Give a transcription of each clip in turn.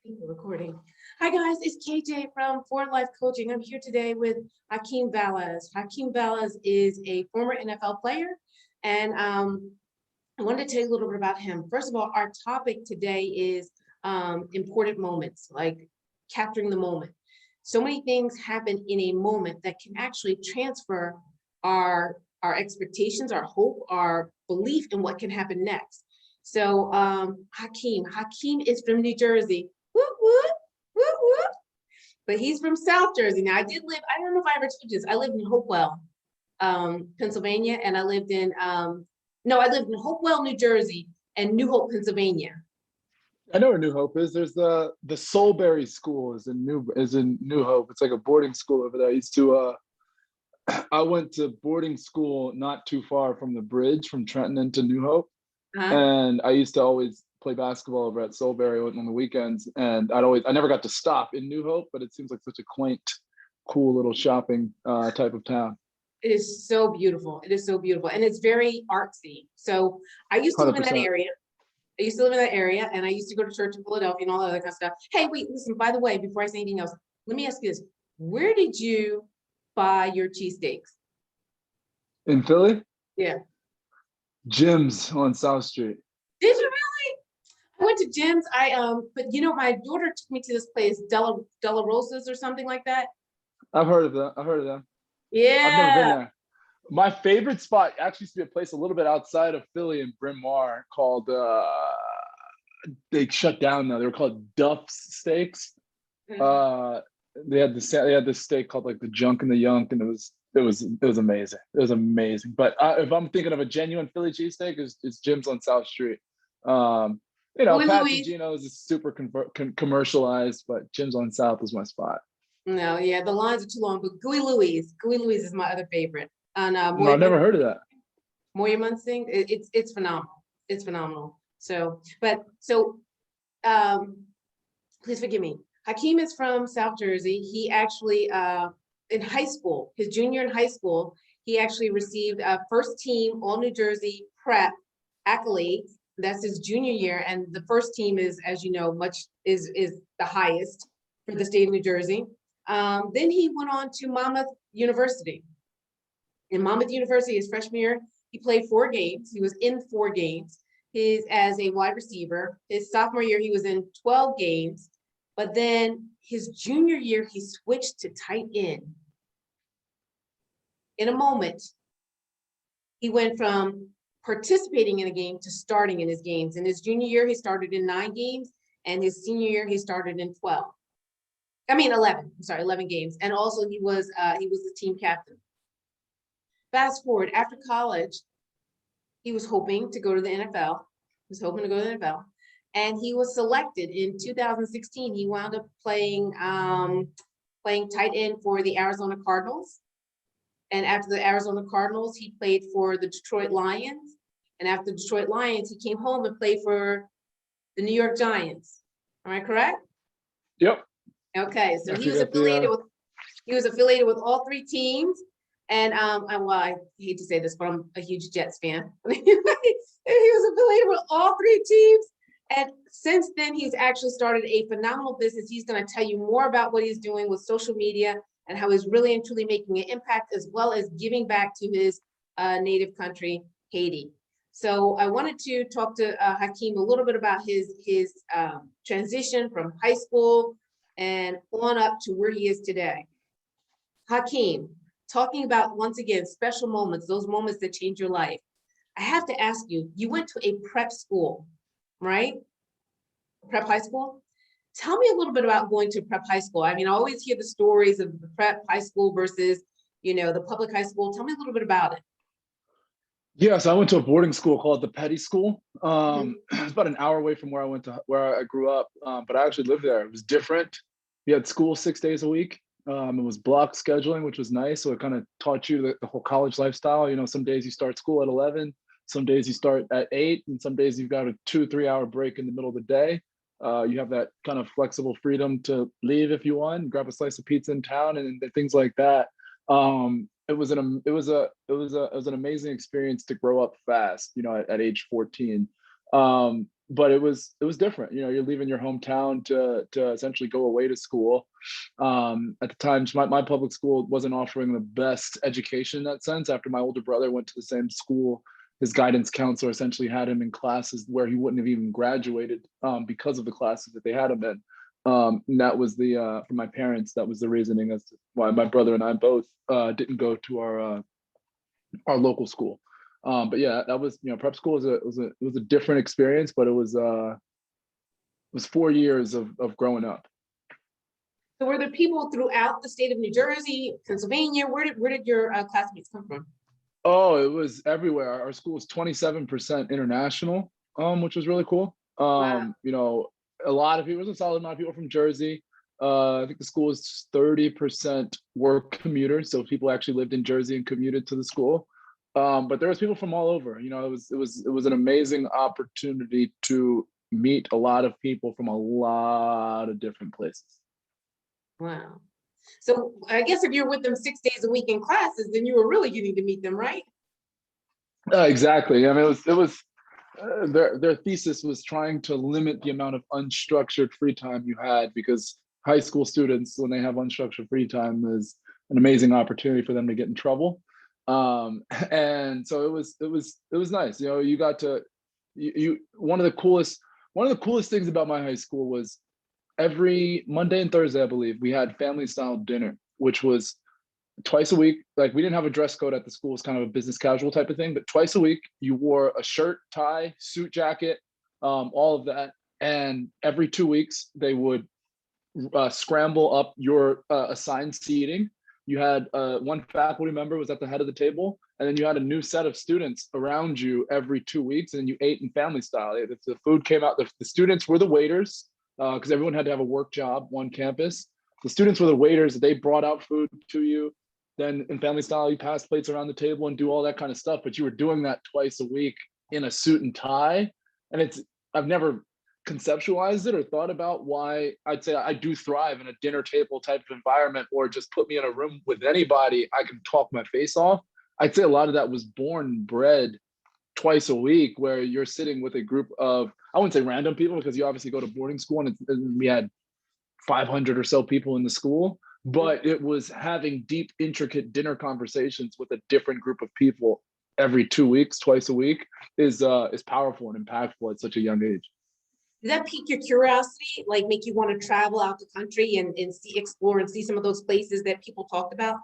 We're recording. Hi guys, it's KJ from For Life Coaching. I'm here today with Hakeem Valles. Hakeem Valles is a former NFL player, and I wanted to tell you a little bit about him. First of all, our topic today is important moments, like capturing the moment. So many things happen in a moment that can actually transfer our expectations, our hope, our belief in what can happen next. So Hakeem is from New Jersey. Whoop, whoop, whoop, whoop. But he's from South Jersey. Now I don't know if I ever told you this. I lived in Hopewell, Pennsylvania, and I lived in Hopewell, New Jersey, and New Hope, Pennsylvania. I know where New Hope is. There's the Soulberry School is in New Hope. It's like a boarding school over there. I went to boarding school not too far from the bridge from Trenton into New Hope. And I used to always play basketball over at Soulberry on the weekends. And I never got to stop in New Hope, but it seems like such a quaint, cool little shopping type of town. It is so beautiful. It is so beautiful. And it's very artsy. So I used to live in that area. And I used to go to church in Philadelphia and all that other kind of stuff. Hey, wait, listen, by the way, before I say anything else, let me ask you this. Where did you buy your cheesesteaks? In Philly? Yeah. Jim's on South Street. Did you really? I went to Jim's. But my daughter took me to this place, Della Rosa's or something like that. I've heard of them. Yeah. I've never been there. My favorite spot actually used to be a place a little bit outside of Philly in Bryn Mawr called, they shut down now. They were called Duff's Steaks. They had this steak called like the Junk and the Yunk, and it was amazing. It was amazing. But if I'm thinking of a genuine Philly cheesesteak, it's Jim's on South Street. Pat's Gino's is super commercialized, but Jim's on South is my spot. No, yeah, the lines are too long. But Gooey Louie's is my other favorite. And no, I've never heard of that. Moya Munsing, it's phenomenal. It's phenomenal. So please forgive me. Hakeem is from South Jersey. He actually, in high school, his junior in high school, he actually received a first team All New Jersey prep accolades. That's his junior year. And the first team is, as you know, is the highest for the state of New Jersey. Then he went on to Monmouth University. In Monmouth University, his freshman year, he played 4 games. He was in 4 games. As a wide receiver. His sophomore year, he was in 12 games. But then his junior year, he switched to tight end. In a moment, he went from participating in a game to starting in his games. In his junior year, he started in 9 games, and his senior year, he started in 11. I'm sorry, 11 games. And also he was the team captain. Fast forward, after college, he was hoping to go to the NFL. And he was selected in 2016. He wound up playing tight end for the Arizona Cardinals. And after the Arizona Cardinals, he played for the Detroit Lions. And after the Detroit Lions, he came home and played for the New York Giants. Am I correct? Yep. Okay, so he was affiliated with all 3 teams. And I hate to say this, but I'm a huge Jets fan. He was affiliated with all 3 teams. And since then, he's actually started a phenomenal business. He's going to tell you more about what he's doing with social media and how he's really and truly making an impact, as well as giving back to his native country, Haiti. So I wanted to talk to Hakeem a little bit about his transition from high school and on up to where he is today. Hakeem, talking about, once again, special moments, those moments that change your life. I have to ask you, you went to a prep school, right? Prep high school? Tell me a little bit about going to prep high school. I mean, I always hear the stories of the prep high school versus, the public high school. Tell me a little bit about it. Yes, I went to a boarding school called the Petty School. It's about an hour away from where I grew up, but I actually lived there. It was different. We had school 6 days a week. It was block scheduling, which was nice. So it kind of taught you the whole college lifestyle. Some days you start school at 11, some days you start at 8, and some days you've got a 2-3 hour break in the middle of the day. You have that kind of flexible freedom to leave if you want, grab a slice of pizza in town and things like that. It was an amazing experience to grow up fast, at age 14. but it was different. You know, you're leaving your hometown to essentially go away to school. At the time, my public school wasn't offering the best education in that sense. After my older brother went to the same school, his guidance counselor essentially had him in classes where he wouldn't have even graduated because of the classes that they had him in. And that was the for my parents, that was the reasoning as to why my brother and I both didn't go to our local school. But yeah, that was, you know, prep school was a different experience, but it was 4 years of growing up. So were there people throughout the state of New Jersey, Pennsylvania? Where did your classmates come from? Oh, it was everywhere. Our school was 27% international, which was really cool. Wow. You know, a lot of people, there's a solid amount of people from Jersey. I think the school is 30% work commuters, so people actually lived in Jersey and commuted to the school. But there was people from all over. You know, it was an amazing opportunity to meet a lot of people from a lot of different places. Wow. So I guess if you're with them 6 days a week in classes, then you were really getting to meet them, right? Exactly. I mean, it was their thesis was trying to limit the amount of unstructured free time you had, because high school students, when they have unstructured free time, is an amazing opportunity for them to get in trouble. And so it was nice. You know, you got to you one of the coolest things about my high school was every Monday and Thursday, I believe, we had family style dinner, which was twice a week. Like, we didn't have a dress code at the school. It's kind of a business casual type of thing, but twice a week you wore a shirt, tie, suit jacket, all of that. And every 2 weeks they would scramble up your assigned seating. You had one faculty member was at the head of the table, and then you had a new set of students around you every 2 weeks, and you ate in family style. If the food came out, the students were the waiters, because everyone had to have a work job on campus. The students were the waiters. They brought out food to you. Then in family style, you pass plates around the table and do all that kind of stuff. But you were doing that twice a week in a suit and tie. And I've never conceptualized it or thought about why. I'd say I do thrive in a dinner table type of environment, or just put me in a room with anybody, I can talk my face off. I'd say a lot of that was born and bred twice a week, where you're sitting with a group of, I wouldn't say random people, because you obviously go to boarding school and we had 500 or so people in the school, but it was having deep, intricate dinner conversations with a different group of people every 2 weeks, twice a week, is powerful and impactful at such a young age. Did that pique your curiosity, like make you want to travel out the country and see, explore and see some of those places that people talked about?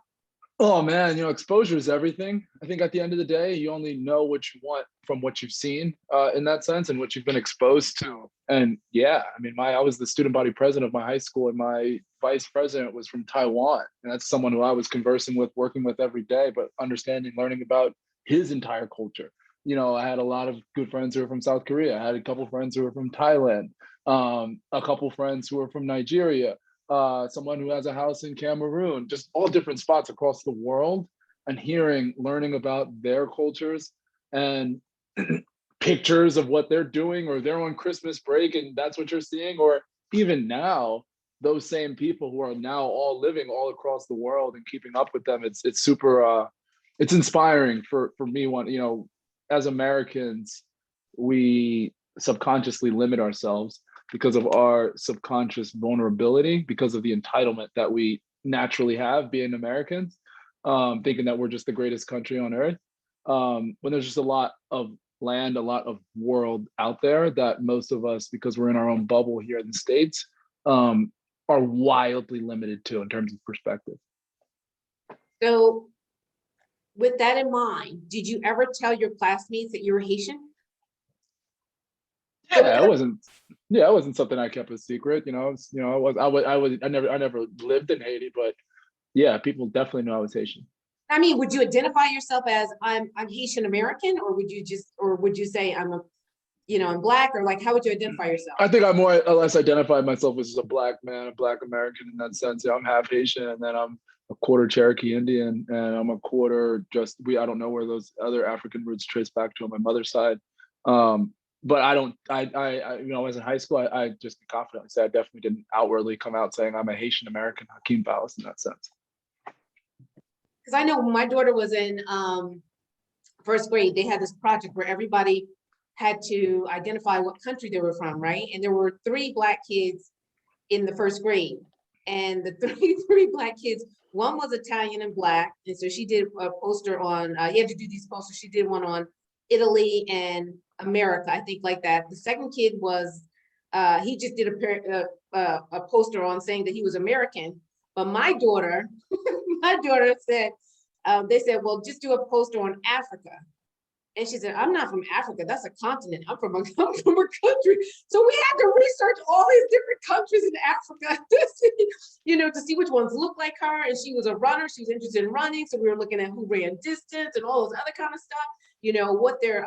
Oh man, you know, exposure is everything. I think at the end of the day, you only know what you want from what you've seen, in that sense, and what you've been exposed to. And yeah, I mean, I was the student body president of my high school, and my vice president was from Taiwan. And that's someone who I was conversing with, working with every day, but understanding, learning about his entire culture. You know, I had a lot of good friends who were from South Korea. I had a couple of friends who were from Thailand, a couple of friends who were from Nigeria, someone who has a house in Cameroon, just all different spots across the world, and learning about their cultures and pictures of what they're doing, or they're on Christmas break and that's what you're seeing. Or even now, those same people who are now all living all across the world and keeping up with them, it's super, it's inspiring for me. You know, as Americans, we subconsciously limit ourselves because of our subconscious vulnerability, because of the entitlement that we naturally have being Americans, thinking that we're just the greatest country on earth. When there's just a lot of land, a lot of world out there that most of us, because we're in our own bubble here in the States, are wildly limited to in terms of perspective. So with that in mind, did you ever tell your classmates that you were Haitian? Yeah, it wasn't something I kept a secret. You know, I never lived in Haiti, but yeah, people definitely knew I was Haitian. I mean, would you identify yourself as I'm Haitian American, or would you say I'm I'm Black, or like, how would you identify yourself? I think I more or less identified myself as a Black man, a Black American in that sense. Yeah, I'm half Haitian, and then I'm a quarter Cherokee Indian, and I'm a quarter I don't know where those other African roots trace back to on my mother's side. But I don't, you know, as in high school, I just confidently say I definitely didn't outwardly come out saying I'm a Haitian American, Hakeem Valles, in that sense. Because I know when my daughter was in first grade, they had this project where everybody had to identify what country they were from, right? And there were 3 Black kids in the first grade. And the three Black kids, one was Italian and Black. And so she did a poster on, you had to do these posters. She did one on Italy and America, I think, like that. The second kid was, he just did a poster on saying that he was American. But my daughter, said, they said, well, just do a poster on Africa. And she said, I'm not from Africa. That's a continent. I'm from a country. So we had to research all these different countries in Africa to see which ones look like her. And she was a runner. She was interested in running. So we were looking at who ran distance and all those other kind of stuff, what their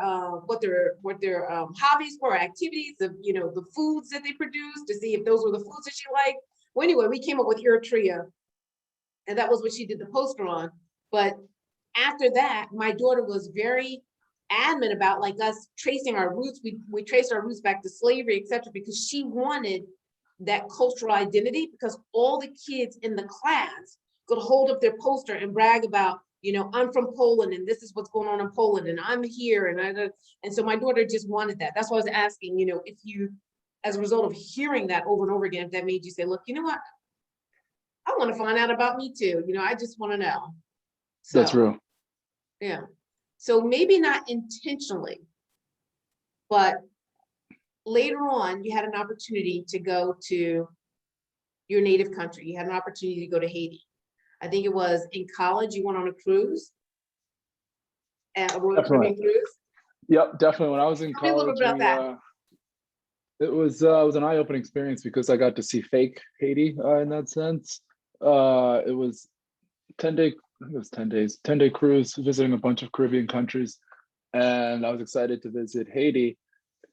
hobbies were, activities, the foods that they produced, to see if those were the foods that she liked. Well, anyway, we came up with Eritrea, and that was what she did the poster on. But after that, my daughter was very adamant about, like, us tracing our roots. We traced our roots back to slavery, etc., because she wanted that cultural identity, because all the kids in the class could hold up their poster and brag about, I'm from Poland and this is what's going on in Poland and I'm here. And so my daughter just wanted that. That's why I was asking, if you, as a result of hearing that over and over again, if that made you say, look, you know what? I want to find out about me too. I just want to know. So, that's real. Yeah. So maybe not intentionally, but later on, you had an opportunity to go to your native country. You had an opportunity to go to Haiti. I think it was in college, you went on a cruise, a Royal Caribbean cruise. Yep, definitely. When I was in college, Tell me a little bit about that. It was an eye-opening experience because I got to see fake Haiti in that sense. It was 10-day. I think it was 10 days, 10-day cruise, visiting a bunch of Caribbean countries. And I was excited to visit Haiti.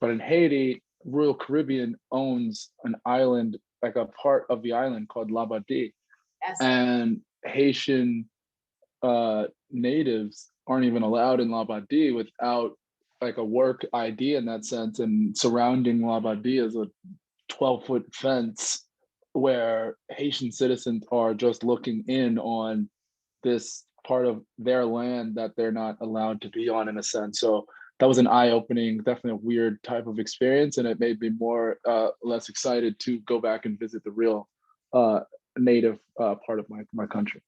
But in Haiti, Royal Caribbean owns an island, like a part of the island called Labadie. Yes. And Haitian natives aren't even allowed in Labadie without like a work ID in that sense. And surrounding Labadie is a 12-foot fence where Haitian citizens are just looking in on this part of their land that they're not allowed to be on, in a sense. So that was an eye-opening, definitely a weird type of experience, and it made me less excited to go back and visit the real native part of my country.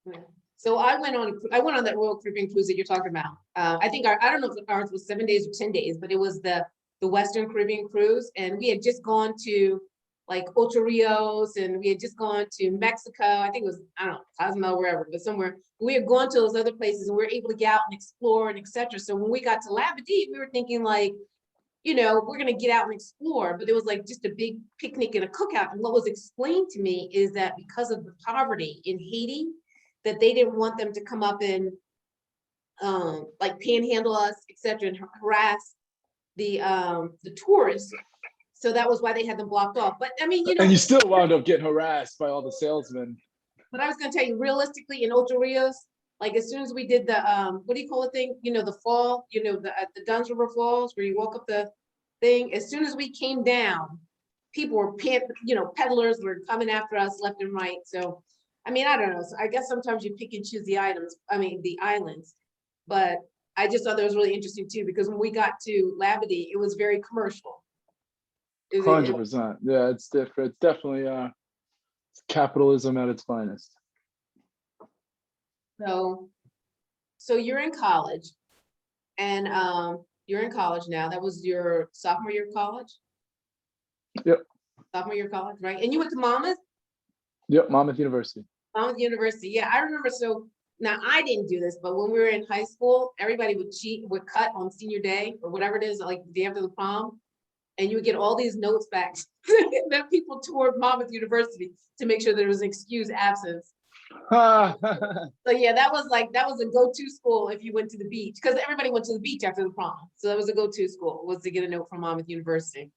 Yeah. So I went on that Royal Caribbean cruise that you're talking about. I think I don't know if ours was 7 days or 10 days, but it was the Western Caribbean cruise, and we had just gone to like Ocho Rios, and we had just gone to Mexico. I think it was, I don't know, Cozumel, wherever, but somewhere. We had gone to those other places, and we were able to get out and explore and etc. So when we got to Labadie, we were thinking like, we're gonna get out and explore, but it was like just a big picnic and a cookout. And what was explained to me is that because of the poverty in Haiti, that they didn't want them to come up and like panhandle us, etc., and harass the tourists. So that was why they had them blocked off. But I mean, and you still wound up getting harassed by all the salesmen. But I was going to tell you, realistically, in Ocho Rios, like as soon as we did the what do you call the thing? The fall, the Duns River Falls, where you walk up the thing. As soon as we came down, people were peddlers were coming after us left and right. So I mean, I don't know. So I guess sometimes you pick and choose the islands. But I just thought that was really interesting too, because when we got to Labadie, it was very commercial. 100%. Yeah, it's different. It's definitely capitalism at its finest. So you're in college, and you're in college now. That was your sophomore year of college? Yep. Sophomore year of college, right? And you went to Monmouth? Yep, Monmouth University. Monmouth University. Yeah, I remember. So now I didn't do this, but when we were in high school, everybody would cut on senior day or whatever it is, like the day after the prom. And you would get all these notes back that people toured Monmouth University to make sure there was an excused absence. So yeah, that was a go-to school if you went to the beach, because everybody went to the beach after the prom. So that was a go-to school, was to get a note from Monmouth University.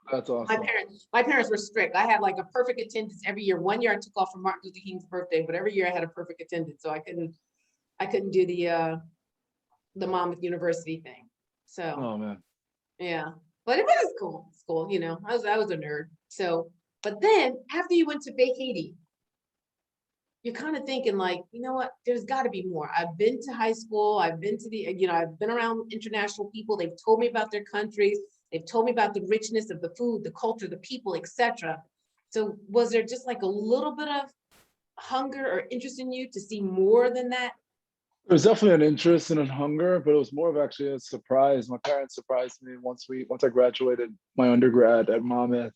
That's awesome. My parents were strict. I had like a perfect attendance every year. One year I took off for Martin Luther King's birthday, but every year I had a perfect attendance. So I couldn't do the Monmouth University thing. So oh man. Yeah. But it was cool. School, I was a nerd. So, but then after you went to fake Haiti, you're kind of thinking like, you know what, there's got to be more. I've been to high school. I've been to the, I've been around international people. They've told me about their countries. They've told me about the richness of the food, the culture, the people, etc. So was there just like a little bit of hunger or interest in you to see more than that? There was definitely an interest and a hunger, but it was more of actually a surprise. My parents surprised me once I graduated my undergrad at Monmouth.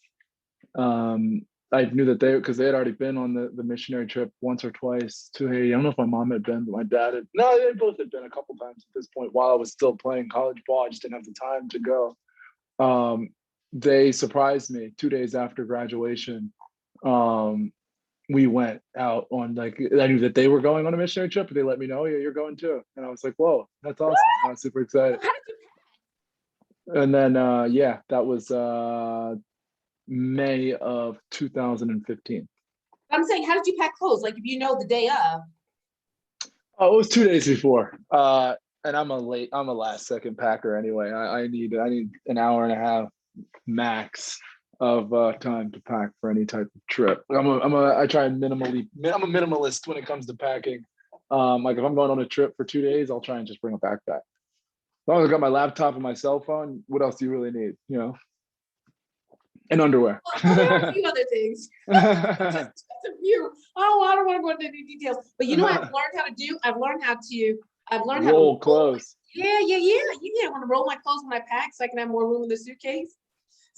I knew that because they had already been on the missionary trip once or twice to Haiti. I don't know if my mom had been, but my dad had. No, they both had been a couple times at this point while I was still playing college ball. I just didn't have the time to go. They surprised me 2 days after graduation. We went out on like, I knew that they were going on a missionary trip, but they let me know, yeah, you're going too. And I was like, whoa, that's awesome. I was super excited. And then, yeah, that was May of 2015. I'm saying, how did you pack clothes? Like if you know the day of. Oh, it was 2 days before. And I'm a last second packer anyway. I need an hour and a half max of time to pack for any type of trip. I try and I'm a minimalist when it comes to packing. Like if I'm going on a trip for 2 days, I'll try and just bring a backpack. As long as I got my laptop and my cell phone, what else do you really need? And underwear. Well, there are a few other things. just a few. Oh, I don't want to go into any details. But I've learned how to do. I've learned how to roll clothes. Yeah. I want to roll my clothes when I pack so I can have more room in the suitcase.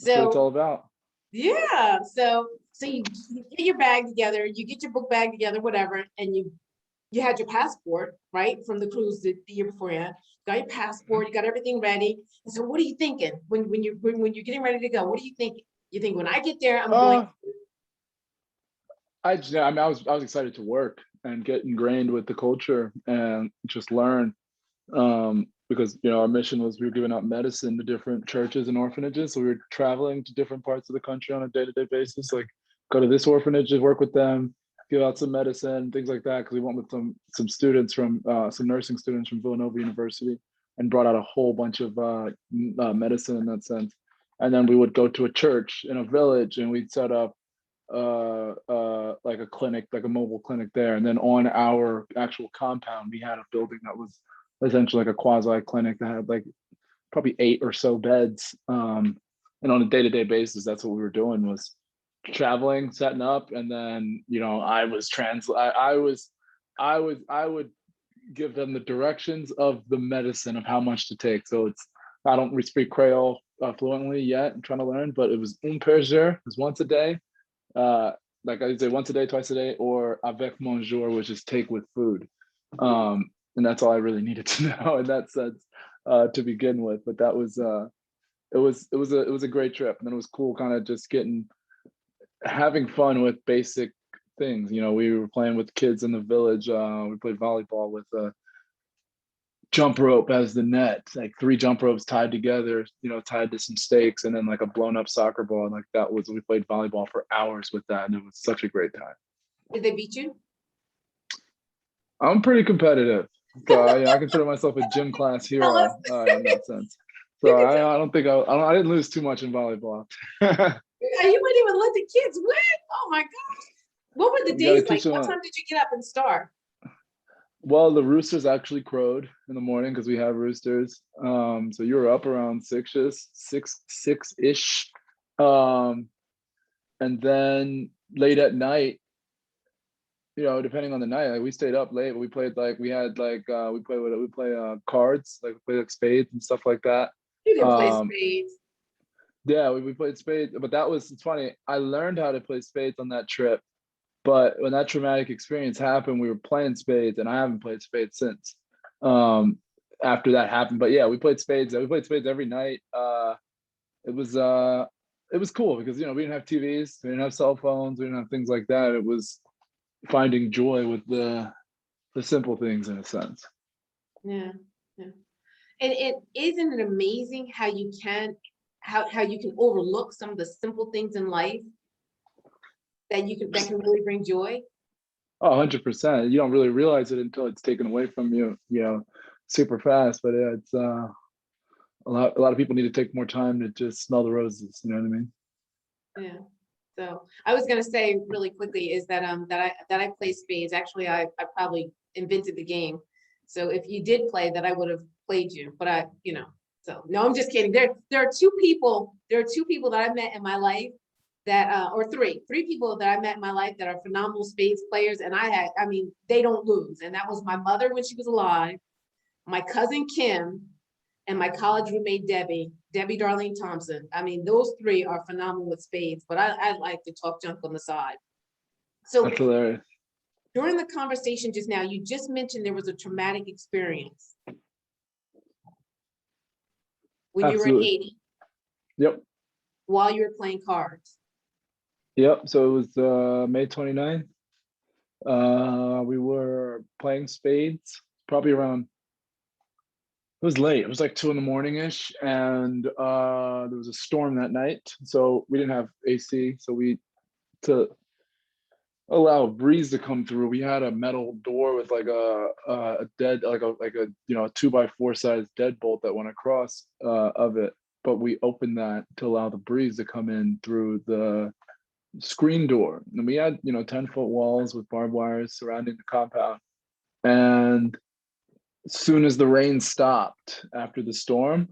That's what it's all about. Yeah. So you get your bag together, you get your book bag together, whatever, and you had your passport, right, from the cruise the year before. You got your passport, you got everything ready. And so what are you thinking when you're getting ready to go? What are you thinking? You think when I get there, I'm going. I was excited to work and get ingrained with the culture and just learn. Because our mission was we were giving out medicine to different churches and orphanages. So we were traveling to different parts of the country on a day-to-day basis, like go to this orphanage, work with them, give out some medicine, things like that. Because we went with some students from some nursing students from Villanova University and brought out a whole bunch of medicine in that sense. And then we would go to a church in a village and we'd set up like a clinic, like a mobile clinic there. And then on our actual compound, we had a building that was essentially like a quasi clinic that had like probably 8 or so beds. And on a day-to-day basis, that's what we were doing, was traveling, setting up, and then I would give them the directions of the medicine of how much to take. So I don't speak Creole fluently yet. I'm trying to learn, but it was un per jour, it was once a day. Like I say, once a day, twice a day, or avec mon jour, which is take with food. And that's all I really needed to know in that sense to begin with. But that was it was a great trip, and then it was cool, kind of just having fun with basic things. We were playing with kids in the village. We played volleyball with a jump rope as the net, like 3 jump ropes tied together, tied to some stakes, and then like a blown up soccer ball. And like we played volleyball for hours with that, and it was such a great time. Did they beat you? I'm pretty competitive. So I consider myself a gym class hero in that sense. So I don't think I didn't lose too much in volleyball. You wouldn't even let the kids win. Oh my gosh. What were the days like? What time did you get up and start? Well, the roosters actually crowed in the morning because we have roosters. So you were up around 6-ish. And then late at night, depending on the night, like we stayed up late, but we played we play cards, like we play like spades and stuff like that. You can play spades. Yeah, we played spades, but it's funny. I learned how to play spades on that trip, but when that traumatic experience happened, we were playing spades, and I haven't played spades since. After that happened, but yeah, we played spades. We played spades every night. It was cool because we didn't have TVs, we didn't have cell phones, we didn't have things like that. It was finding joy with the simple things in a sense. Yeah. And isn't it amazing how you can overlook some of the simple things in life that can really bring joy? Oh, 100%. You don't really realize it until it's taken away from you, super fast. But yeah, it's a lot of people need to take more time to just smell the roses. You know what I mean? Yeah. So I was gonna say really quickly is that that I play spades. Actually, I probably invented the game. So if you did play that, I would have played you. But so no, I'm just kidding. There are two people. There are two people that I met in my life that or three people that I met in my life that are phenomenal spades players. And I mean, they don't lose. And that was my mother when she was alive, my cousin Kim, and my college roommate Debbie Darlene Thompson. I mean, those three are phenomenal with spades, but I like to talk junk on the side. So That's hilarious. during the conversation just now, you just mentioned there was a traumatic experience when you were in Absolutely. Haiti Yep. while you were playing cards. Yep. So it was May 29th. We were playing spades, probably around, it was late. It was like 2 in-the-morning-ish, and there was a storm that night. So we didn't have AC. So to allow a breeze to come through, we had a metal door with like a dead, like a a 2x4 size deadbolt that went across of it. But we opened that to allow the breeze to come in through the screen door. And we had 10-foot walls with barbed wires surrounding the compound. And as soon as the rain stopped after the storm,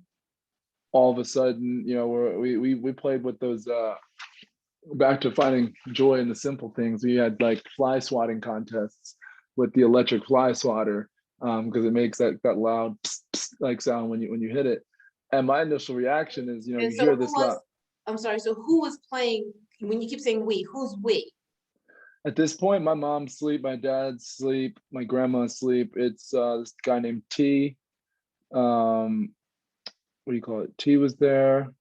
all of a sudden, we played with those back to finding joy in the simple things. We had like fly swatting contests with the electric fly swatter, because it makes that loud pss, pss, like sound when you hit it. And my initial reaction is, And you so hear this loud. I'm sorry, so who was playing, when you keep saying we, who's we? At this point, my mom's asleep, my dad's asleep, my grandma's asleep. It's this guy named T. What do you call it? T was there.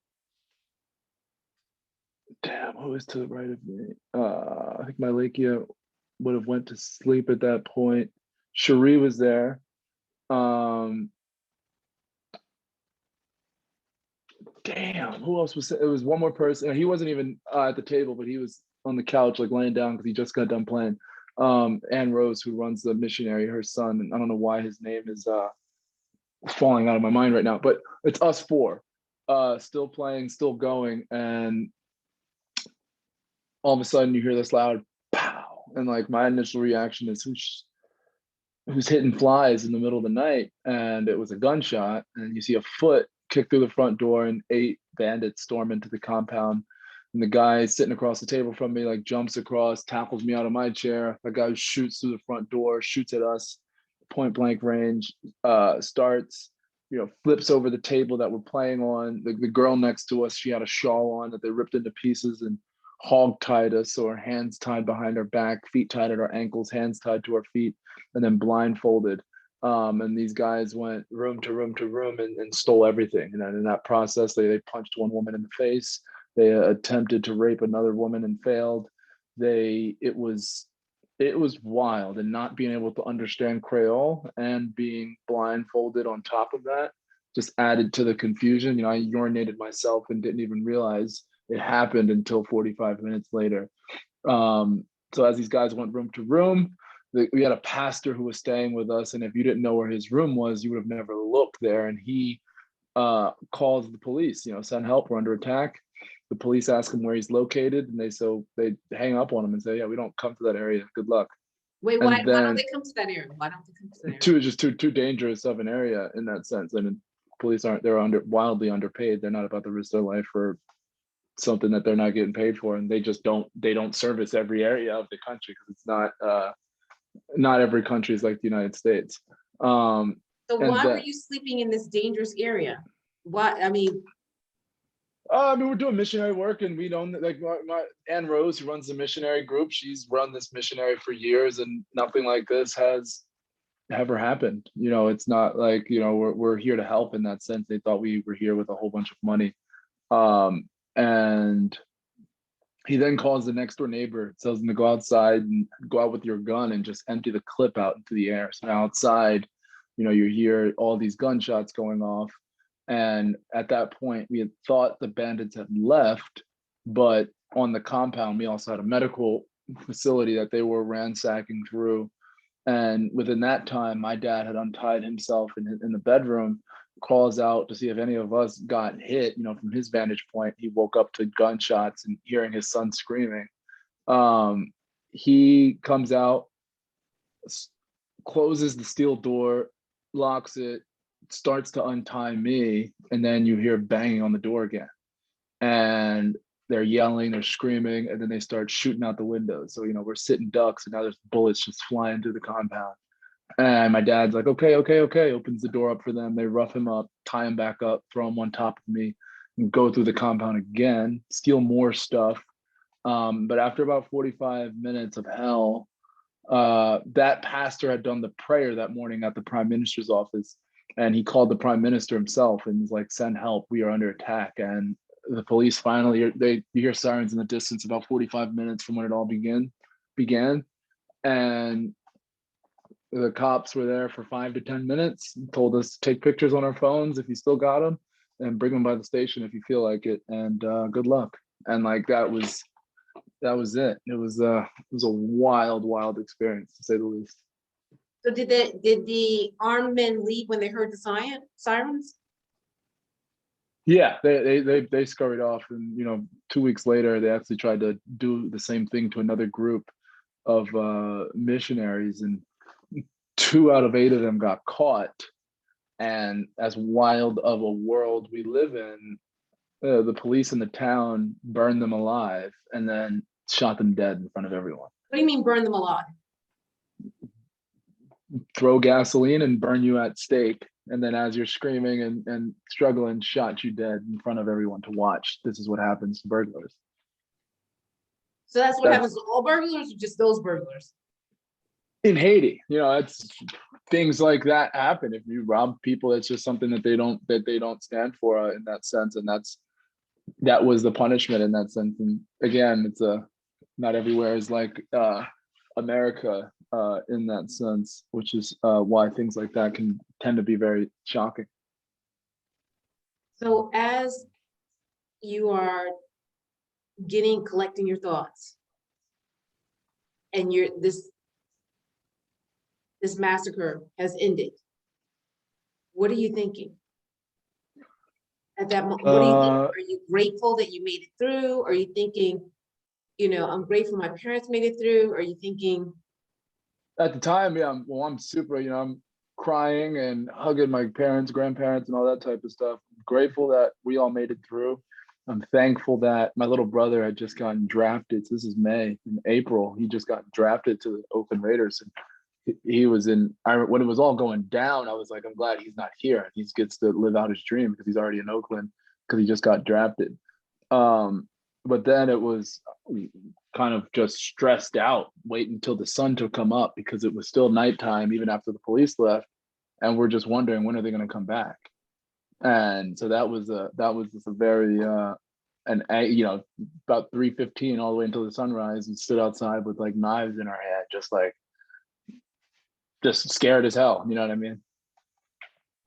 Damn, who was to the right of me? I think my Lakia would have went to sleep at that point. Cherie was there. Damn, who else was? It was one more person. He wasn't even at the table, but he was on the couch, like laying down because he just got done playing. Ann Rose, who runs the missionary, her son, and I don't know why his name is falling out of my mind right now, but it's us four, still playing, still going, and all of a sudden you hear this loud pow, and like my initial reaction is who's hitting flies in the middle of the night, and it was a gunshot, and you see a foot kick through the front door, and 8 bandits storm into the compound. And the guy sitting across the table from me like jumps across, tackles me out of my chair. The guy shoots through the front door, shoots at us, point blank range, starts, flips over the table that we're playing on. The girl next to us, she had a shawl on that they ripped into pieces and hog tied us. So our hands tied behind our back, feet tied at our ankles, hands tied to our feet, and then blindfolded. And these guys went room to room to room and stole everything. And then in that process, they punched one woman in the face. They attempted to rape another woman and failed. It was wild, and not being able to understand Creole and being blindfolded on top of that just added to the confusion. I urinated myself and didn't even realize it happened until 45 minutes later. So as these guys went room to room, we had a pastor who was staying with us, and if you didn't know where his room was, you would have never looked there. And he calls the police, send help, we're under attack. The police ask him where he's located, and they hang up on him and say, yeah, we don't come to that area, good luck. Wait, why don't they come to that area? Why don't they come to that area? Just too dangerous of an area in that sense. And police they're wildly underpaid. They're not about to risk their life for something that they're not getting paid for, and they don't service every area of the country, because it's not every country is like the United States. So why were you sleeping in this dangerous area? Why? I mean, we're doing missionary work, and we don't, like, my Ann Rose, who runs the missionary group, she's run this missionary for years, and nothing like this has ever happened. It's not like, we're here to help in that sense. They thought we were here with a whole bunch of money. And he then calls the next door neighbor, tells him to go outside and go out with your gun and just empty the clip out into the air. So now outside, you hear all these gunshots going off. And at that point, we had thought the bandits had left, but on the compound, we also had a medical facility that they were ransacking through. And within that time, my dad had untied himself in the bedroom crawls out to see if any of us got hit. You know, from his vantage point, he woke up to gunshots and hearing his son screaming. He comes out, closes the steel door, locks it, starts to untie me, and then you hear banging on the door again. And they're yelling, they're screaming, and then they start shooting out the windows. So, you know, we're sitting ducks, and now there's bullets just flying through the compound. And my dad's like, okay, opens the door up for them. They rough him up, tie him back up, throw him on top of me, and go through the compound again, steal more stuff. But after about 45 minutes of hell, that pastor had done the prayer that morning at the prime minister's office. And he called the prime minister himself and was like, send help, we are under attack. And the police finally, you hear sirens in the distance about 45 minutes from when it all began. And the cops were there for 5 to 10 minutes, told us to take pictures on our phones if you still got them, and bring them by the station if you feel like it, and good luck. And like that was it. It was a wild experience, to say the least. So did the armed men leave when they heard the sirens? Yeah, they scurried off, and you know, 2 weeks later, they actually tried to do the same thing to another group of missionaries, and 2 out of 8 of them got caught. And as wild of a world we live in, the police in the town burned them alive and then shot them dead in front of everyone. What do you mean burn them alive? Throw gasoline and burn you at stake, and then as you're screaming and struggling, shot you dead in front of everyone to watch. This is what happens to burglars. So that's what happens to all burglars, or just those burglars? In Haiti, you know, it's things like that happen. If you rob people, it's just something that they don't stand for in that sense, and that was the punishment in that sense. And again, it's not everywhere is like America in that sense, which is why things like that can tend to be very shocking. So as you are collecting your thoughts, and this massacre has ended, what are you thinking at that moment? What do you think? Are you grateful that you made it through? Are you thinking, you know, I'm grateful my parents made it through? Are you thinking? At the time, yeah, I'm super, you know, I'm crying and hugging my parents, grandparents, and all that type of stuff. I'm grateful that we all made it through. I'm thankful that my little brother had just gotten drafted. So this is May. In April, he just got drafted to the Oakland Raiders. And he was when it was all going down, I was like, I'm glad he's not here. He gets to live out his dream because he's already in Oakland because he just got drafted. But then it was kind of just stressed out, waiting until the sun to come up because it was still nighttime even after the police left, and we're just wondering when are they going to come back. And so that was just a very you know, about 3:15 all the way until the sunrise, and stood outside with like knives in our hand, just scared as hell, you know what I mean?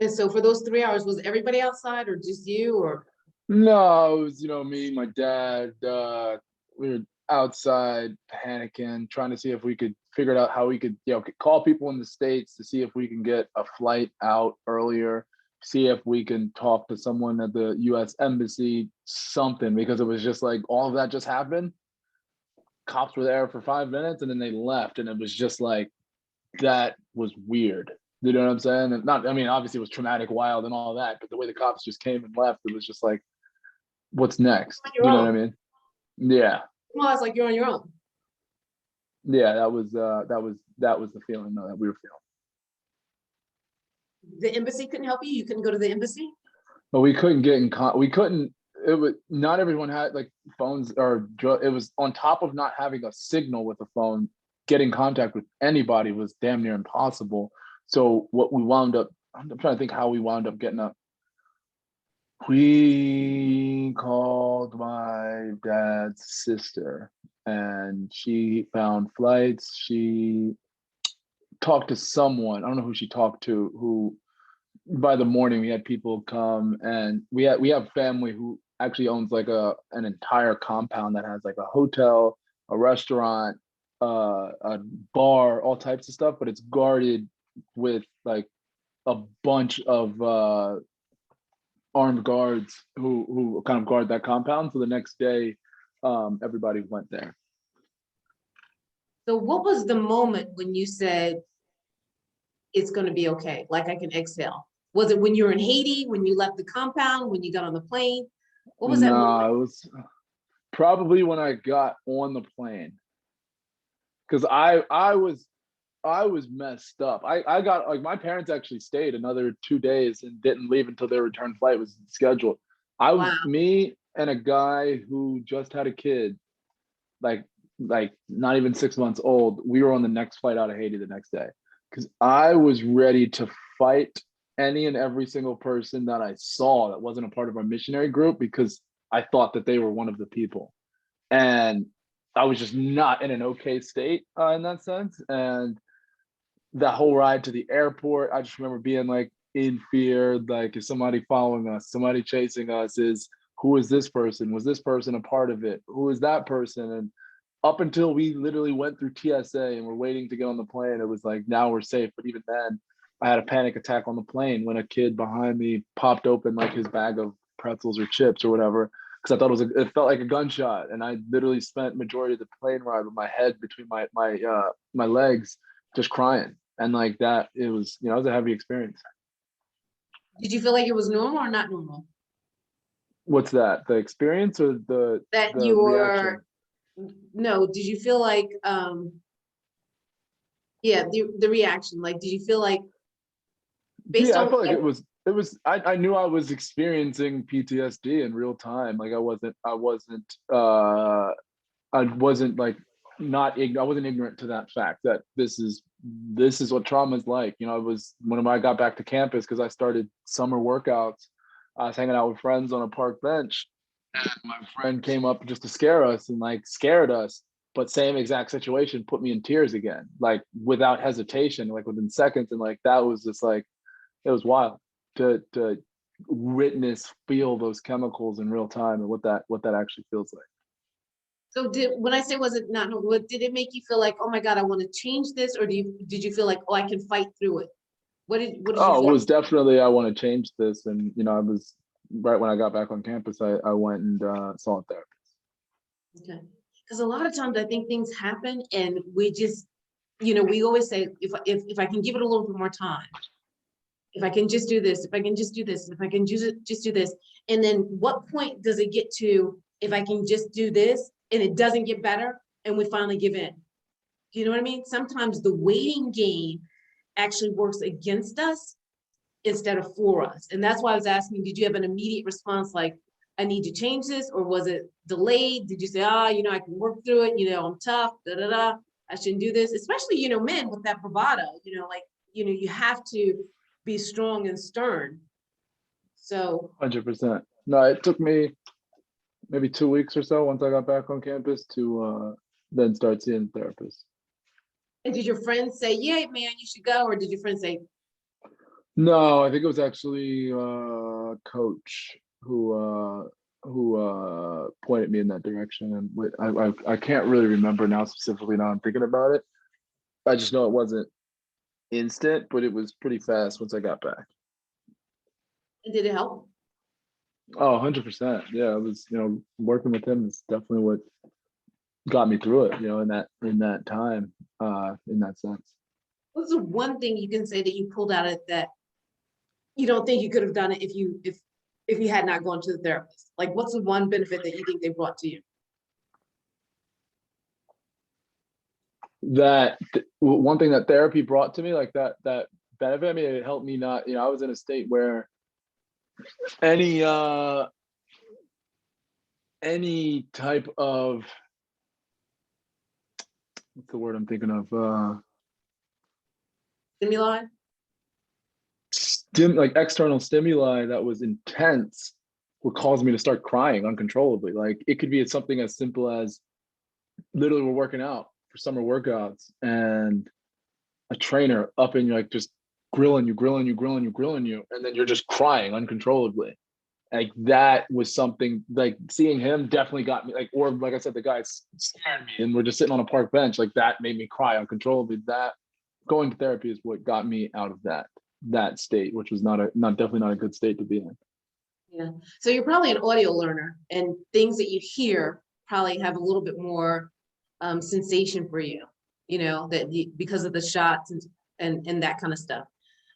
And so for those 3 hours, was everybody outside or just you? Or no, it was, you know, me, my dad, we were outside panicking, trying to see if we could figure out how we could, you know, call people in the States to see if we can get a flight out earlier, see if we can talk to someone at the US embassy, something, because it was just like all of that just happened. Cops were there for 5 minutes and then they left, and it was just like, that was weird. You know what I'm saying? And not, I mean, obviously it was traumatic, wild, and all that, but the way the cops just came and left, it was just like, what's next? You know what I mean? Yeah. Well, it's like you're on your own. Yeah, that was the feeling that we were feeling. The embassy couldn't help you? You couldn't go to the embassy? But we couldn't get in we couldn't, it was, not everyone had like phones, or it was on top of not having a signal with a phone, getting contact with anybody was damn near impossible. So what we wound up, I'm trying to think how we wound up getting up. We called my dad's sister and she found flights. She talked to someone, I don't know who she talked to, who by the morning we had people come, and we have family who actually owns like an entire compound that has like a hotel, a restaurant, a bar, all types of stuff, but it's guarded with like a bunch of armed guards who kind of guard that compound. So the next day, everybody went there. So what was the moment when you said, it's going to be okay, like I can exhale? Was it when you were in Haiti, when you left the compound, when you got on the plane? What was that moment? No, it was probably when I got on the plane, because I was messed up. I got, like, my parents actually stayed another 2 days and didn't leave until their return flight was scheduled. Wow. Me and a guy who just had a kid, like not even 6 months old, we were on the next flight out of Haiti the next day, because I was ready to fight any and every single person that I saw that wasn't a part of our missionary group, because I thought that they were one of the people. And I was just not in an okay state in that sense. And that whole ride to the airport, I just remember being like in fear, like, is somebody following us, somebody chasing us, who is this person, was this person a part of it, who is that person? And up until we literally went through TSA and we're waiting to get on the plane, it was like, now we're safe. But even then, I had a panic attack on the plane when a kid behind me popped open like his bag of pretzels or chips or whatever, because I thought it felt like a gunshot. And I literally spent majority of the plane ride with my head between my legs, just crying. And like that, it was, it was a heavy experience. Did you feel like it was normal or not normal? What's that? The experience or the You reaction? were, no, did you feel like, yeah, the reaction, like, did you feel like, based Yeah, I on felt like I knew I was experiencing PTSD in real time. Like I wasn't like I wasn't ignorant to that fact that this is what trauma is like. I was, when I got back to campus, because I started summer workouts, I was hanging out with friends on a park bench, and my friend came up just to scare us and like scared us, but same exact situation put me in tears again, like without hesitation, like within seconds. And like that was just like, it was wild to witness, feel those chemicals in real time, and what that actually feels like. So when I say, was it not, what did it make you feel like, oh my God, I want to change this? Or did you feel like, oh, I can fight through it? What did you Oh, it feel? was definitely, I want to change this. And I was, right when I got back on campus, I went and saw a therapist. Okay. Because a lot of times I think things happen and we just, we always say, if I can give it a little bit more time, if I can just do this, if I can just do this, if I can just do this. And then what point does it get to, if I can just do this and it doesn't get better and we finally give in? Do you know what I mean? Sometimes the waiting game actually works against us instead of for us. And that's why I was asking, did you have an immediate response like, I need to change this? Or was it delayed? Did you say, I can work through it, I'm tough, I shouldn't do this? Especially, men with that bravado, you have to be strong and stern. So 100%. No, it took me maybe 2 weeks or so once I got back on campus to then start seeing therapists. and did your friends say, yeah, man, you should go? Or did your friends say, No, I think it was actually coach who pointed me in that direction. And I can't really remember now specifically, now I'm thinking about it. I just know it wasn't instant, but it was pretty fast once I got back. and did it help? Oh, 100%. Yeah, it was, working with him is definitely what got me through it, in that time, in that sense. What's the one thing you can say that you pulled out of that you don't think you could have done it if you had not gone to the therapist? Like, what's the one benefit that you think they brought to you? One thing that therapy brought to me, like that benefit, I mean, it helped me not, I was in a state where any type of, what's the word I'm thinking of, Stimuli? like external stimuli that was intense would cause me to start crying uncontrollably. Like it could be something as simple as, literally, we're working out for summer workouts and a trainer up in you, like just grilling you, and then you're just crying uncontrollably. Like that was something, like seeing him definitely got me, like, or like I said, the guy scared me and we're just sitting on a park bench, like that made me cry uncontrollably. That going to therapy is what got me out of that state, which was definitely not a good state to be in. Yeah. So you're probably an audio learner, and things that you hear probably have a little bit more sensation for you, because of the shots and that kind of stuff.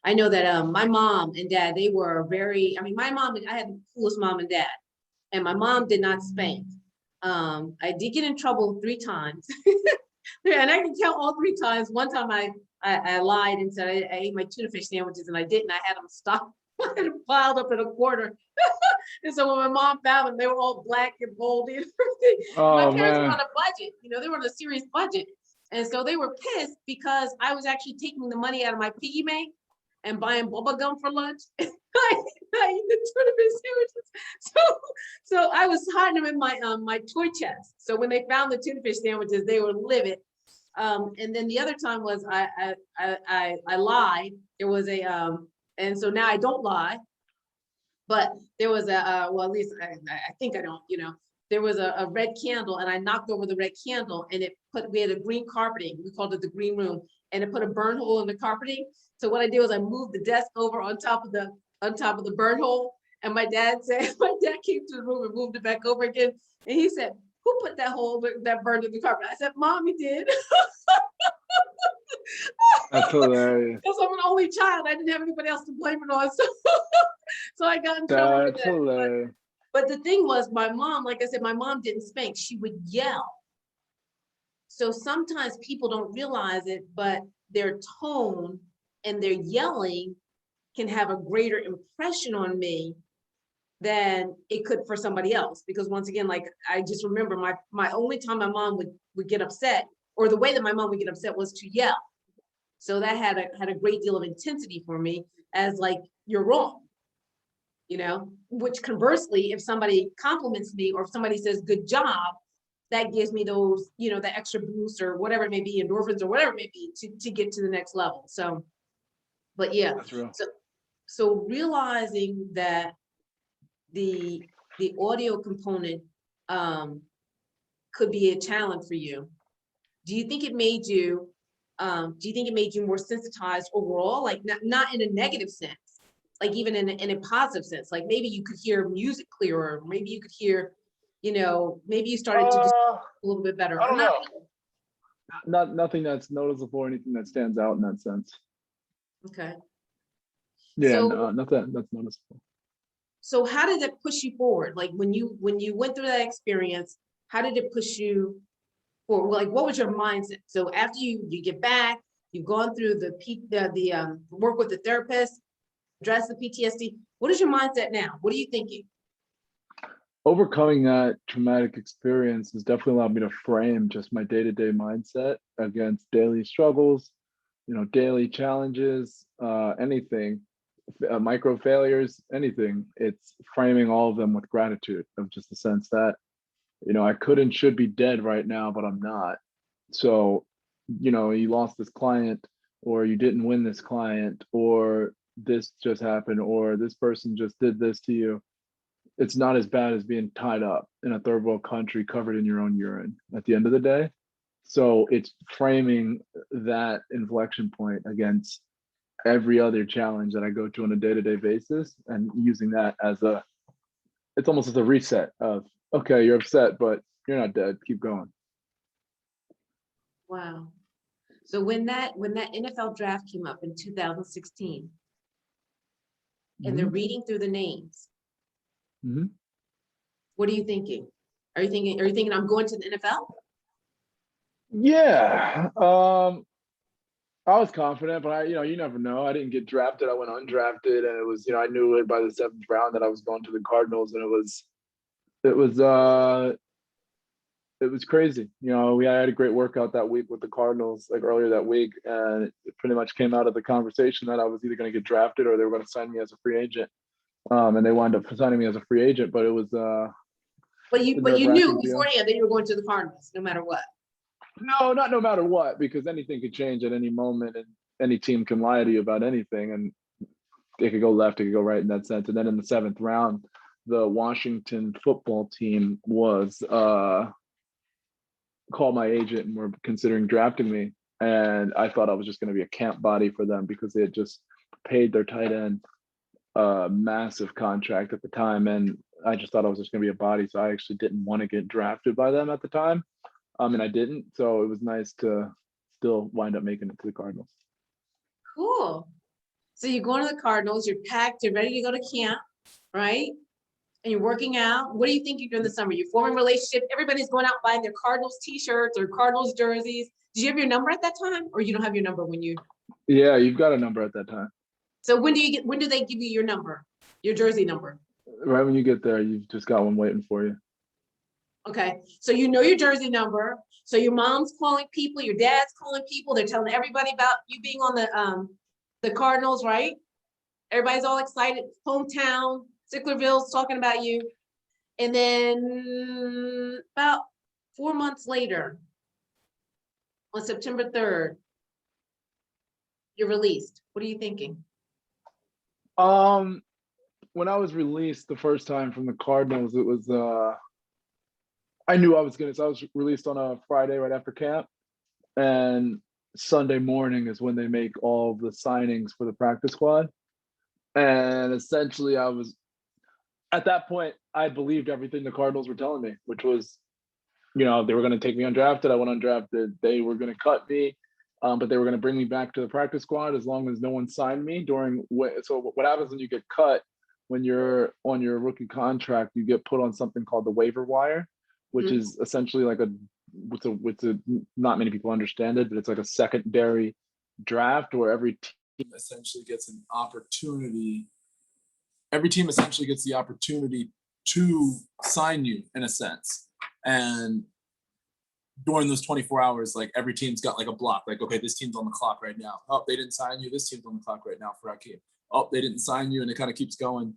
I know that my mom and dad, they were very, my mom, I had the coolest mom and dad, and my mom did not spank. I did get in trouble 3 times. And I can count all 3 times. One time I lied and said I ate my tuna fish sandwiches, and I didn't. I had them stopped. I had them piled up in a corner. And so when my mom found them, they were all black and moldy and everything. And my Oh parents were man. on a budget. They were on a serious budget. And so they were pissed because I was actually taking the money out of my piggy bank and buying bubble gum for lunch. I eat the tuna fish sandwiches. So I was hiding them in my toy chest. So when they found the tuna fish sandwiches, they were livid. And then the other time was I lied. There was and so now I don't lie, but there was well, at least I think I don't, there was a red candle, and I knocked over the red candle, and we had a green carpeting. We called it the green room, and it put a burn hole in the carpeting. So what I did was I moved the desk over on top of the burn hole. And my dad came to the room and moved it back over again. And he said, "Who put that burned in the carpet?" I said, "Mommy did." That's hilarious. Because I'm an only child. I didn't have anybody else to blame it on. So I got in trouble with That's that. hilarious. But the thing was, my mom, like I said, my mom didn't spank. She would yell. So sometimes people don't realize it, but their tone and their yelling can have a greater impression on me than it could for somebody else. Because once again, like I just remember my only time my mom would get upset, or the way that my mom would get upset, was to yell. So that had a great deal of intensity for me, as like, you're wrong, which conversely, if somebody compliments me, or if somebody says good job, that gives me those, the extra boost or whatever it may be, endorphins or whatever it may be, to get to the next level. So, but yeah, That's real. so realizing that the audio component could be a challenge for you. Do you think it made you more sensitized overall, like not in a negative sense, like even in a positive sense, like maybe you could hear music clearer, maybe you could hear, maybe you started to just a little bit better, I or don't not? know. Nothing that's noticeable or anything that stands out in that sense. Okay. Yeah, So no, nothing that's noticeable. So how did that push you forward? Like when you went through that experience, how did it push you forward? Like, what was your mindset? So after you get back, you've gone through the work with the therapist, address the PTSD. What is your mindset now? What are you thinking? Overcoming that traumatic experience has definitely allowed me to frame just my day-to-day mindset against daily struggles, daily challenges, anything, micro failures, anything. It's framing all of them with gratitude, of just the sense that, I could and should be dead right now, but I'm not. So, you lost this client, or you didn't win this client, or this just happened, or this person just did this to you. It's not as bad as being tied up in a third world country covered in your own urine at the end of the day. So it's framing that inflection point against every other challenge that I go to on a day-to-day basis, and using that as it's almost as a reset of, okay, you're upset, but you're not dead. Keep going. Wow. So when that NFL draft came up in 2016, and they're Mm-hmm. reading through the names, Mm-hmm. what are you thinking? Are you thinking I'm going to the NFL? Yeah. I was confident, but you never know. I didn't get drafted. I went undrafted, and it was, I knew it by the 7th round that I was going to the Cardinals, and it was crazy. I had a great workout that week with the Cardinals, like earlier that week, and it pretty much came out of the conversation that I was either going to get drafted or they were going to sign me as a free agent. And they wound up signing me as a free agent, but it was But you knew nerve-wracking deal. beforehand that you were going to the Cardinals, no matter what. No, not no matter what, because anything could change at any moment, and any team can lie to you about anything, and it could go left, it could go right in that sense. And then in the 7th round, the Washington football team was called my agent and were considering drafting me. And I thought I was just going to be a camp body for them, because they had just paid their tight end a massive contract at the time, and I just thought I was just going to be a body, so I actually didn't want to get drafted by them at the time, and I didn't. So it was nice to still wind up making it to the Cardinals. Cool. So you're going to the Cardinals, you're packed, you're ready to go to camp, right? And you're working out. What do you think you're doing this summer? You're forming a relationship. Everybody's going out buying their Cardinals t-shirts or Cardinals jerseys. Did you have your number at that time, or you don't have your number when you? Yeah, you've got a number at that time. So when do they give you your number, your jersey number? Right when you get there, you've just got one waiting for you. Okay, so you know your jersey number. So your mom's calling people, your dad's calling people. They're telling everybody about you being on the Cardinals, right? Everybody's all excited. Hometown, Sicklerville's talking about you. And then about 4 months later, on September 3rd, you're released. What are you thinking? When I was released the first time from the Cardinals, it was I knew I was so I was released on a Friday right after camp, and Sunday morning is when they make all of the signings for the practice squad. And essentially I was, at that point, I believed everything the Cardinals were telling me, which was, they were going to take me undrafted. I went undrafted. They were going to cut me, but they were going to bring me back to the practice squad as long as no one signed me so what happens when you get cut, when you're on your rookie contract, you get put on something called the waiver wire, which is essentially like not many people understand it, but it's like a secondary draft where every team essentially gets an opportunity. Every team essentially gets the opportunity to sign you in a sense. And during those 24 hours, like every team's got like a block, like, okay, this team's on the clock right now. Oh, they didn't sign you. This team's on the clock right now for Hakeem. Oh, they didn't sign you. And it kind of keeps going.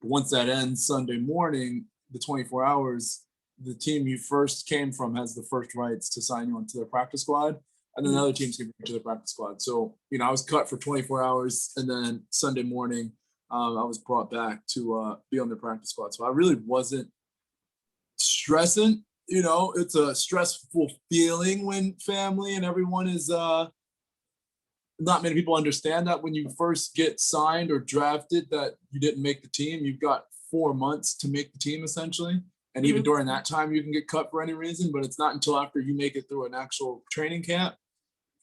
But once that ends Sunday morning, the 24 hours, the team you first came from has the first rights to sign you onto their practice squad. And then the other teams can bring you to the practice squad. So, I was cut for 24 hours. And then Sunday morning, I was brought back to be on the practice squad. So I really wasn't stressing. It's a stressful feeling when family and everyone is, not many people understand that when you first get signed or drafted that you didn't make the team. You've got 4 months to make the team essentially. And even during that time, you can get cut for any reason, but it's not until after you make it through an actual training camp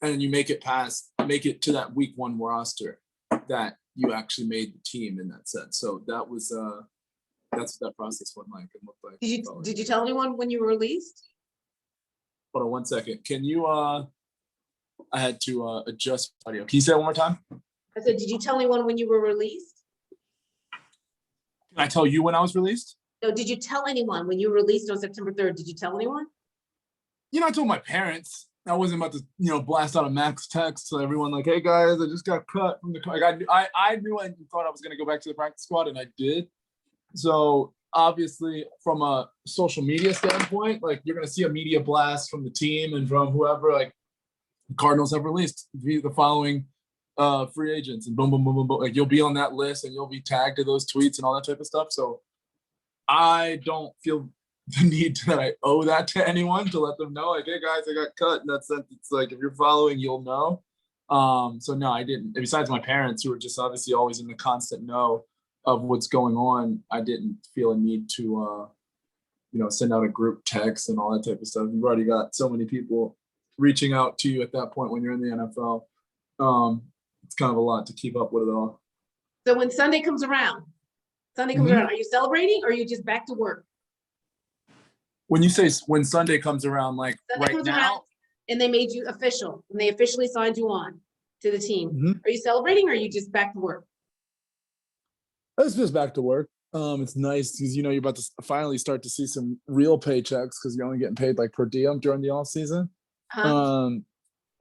and you make it to that week 1 roster that you actually made the team in that sense. So that was, that's what that process went like and looked like. Did you tell anyone when you were released? Hold on 1 second. Can you, I had to adjust audio. Can you say that one more time? I said, did you tell anyone when you were released? Can I tell you when I was released? No, did you tell anyone when you were released on September 3rd? Did you tell anyone? I told my parents. I wasn't about to, blast out a max text to everyone like, hey guys, I just got cut from the, like I knew I thought I was going to go back to the practice squad, and I did. So obviously from a social media standpoint, like you're going to see a media blast from the team and from whoever, like the Cardinals have released the following free agents and boom, boom, boom, boom, boom. Like you'll be on that list and you'll be tagged to those tweets and all that type of stuff. So I don't feel the need that I owe that to anyone to let them know, like, hey guys, I got cut. In that sense, it's like if you're following, you'll know. So no, I didn't. Besides my parents, who were just obviously always in the constant know of what's going on, I didn't feel a need to, send out a group text and all that type of stuff. You've already got so many people reaching out to you at that point when you're in the NFL. It's kind of a lot to keep up with it all. So when Sunday comes around, are you celebrating or are you just back to work? When you say when Sunday comes around, like Sunday right now, and they made you official, and they officially signed you on to the team. Are you celebrating or are you just back to work? It's just back to work. It's nice because you're about to finally start to see some real paychecks because you're only getting paid like per diem during the off season. And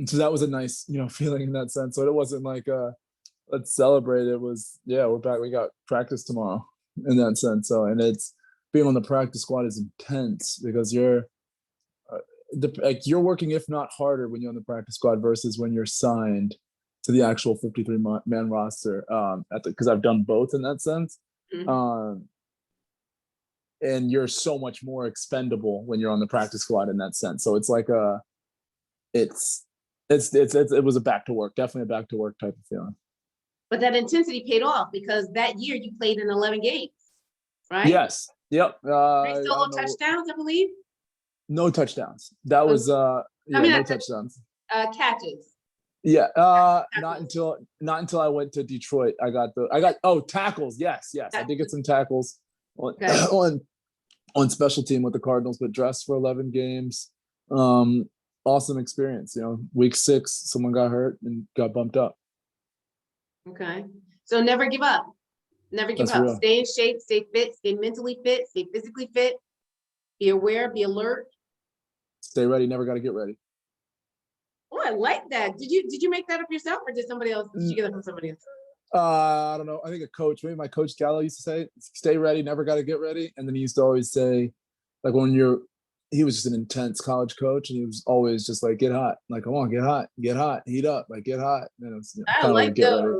so that was a nice, feeling in that sense. So it wasn't like let's celebrate. It was, we're back. We got practice tomorrow in that sense. So, and it's being on the practice squad is intense because you're working, if not harder, when you're on the practice squad versus when you're signed to the actual 53-man roster. Because I've done both in that sense. And you're so much more expendable when you're on the practice squad in that sense. So it's like it was a back to work, definitely a back to work type of feeling. But that intensity paid off because that year you played in 11 games, right? Yes. Yep. 3 solo touchdowns, I believe. No touchdowns. That was no touchdowns. Catches. Yeah. Not until I went to Detroit. I got tackles. Yes. I did get some tackles on special team with the Cardinals, but dressed for 11 games. Awesome experience. Week 6, someone got hurt and got bumped up. Okay. So never give up. Never give up. Real. Stay in shape, stay fit, stay mentally fit, stay physically fit. Be aware, be alert. Stay ready, never got to get ready. Oh, I like that. Did you make that up yourself or did somebody else? Did you get it from somebody else? I don't know. I think a coach, maybe my coach Gallo used to say, stay ready, never got to get ready. And then he used to always say, like he was just an intense college coach and he was always just like, get hot. Like, come on, get hot, heat up, like get hot. And it's, I like those. Ready.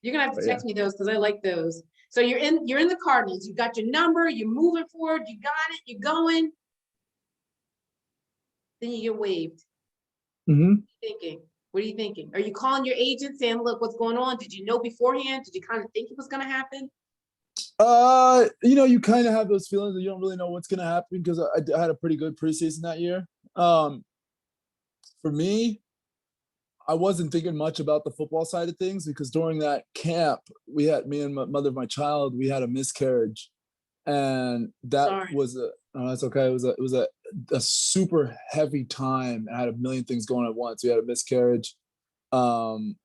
You're going to have to text me those because I like those. So you're in the Cardinals. You got your number, you're moving forward, you got it, you're going. Then you get waived. Mm-hmm. What are you thinking? Are you calling your agent saying, look, what's going on? Did you know beforehand? Did you kind of think it was going to happen? You kind of have those feelings that you don't really know what's going to happen because I had a pretty good preseason that year. For me, I wasn't thinking much about the football side of things because during that camp, me and my mother of my child, we had a miscarriage. And that was that's okay. It was a super heavy time. I had a million things going at once. We had a miscarriage. And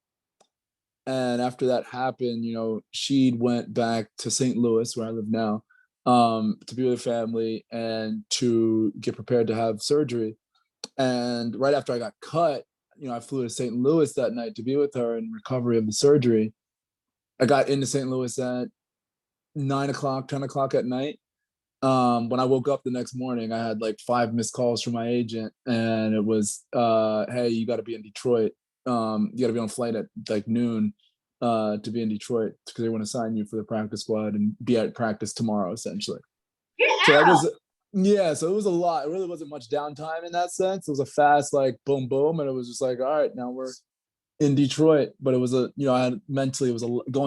after that happened, she went back to St. Louis, where I live now, to be with her family and to get prepared to have surgery. And right after I got cut, I flew to St. Louis that night to be with her in recovery of the surgery. I got into St. Louis at 9 o'clock, 10 o'clock at night. When I woke up the next morning, I had like 5 missed calls from my agent and it was, hey, you got to be in Detroit. You got to be on flight at like noon to be in Detroit because they want to sign you for the practice squad and be at practice tomorrow, essentially. So that was, so it was a lot. It really wasn't much downtime in that sense. It was a fast, like boom, boom. And it was just like, all right, now we're in Detroit. But it was going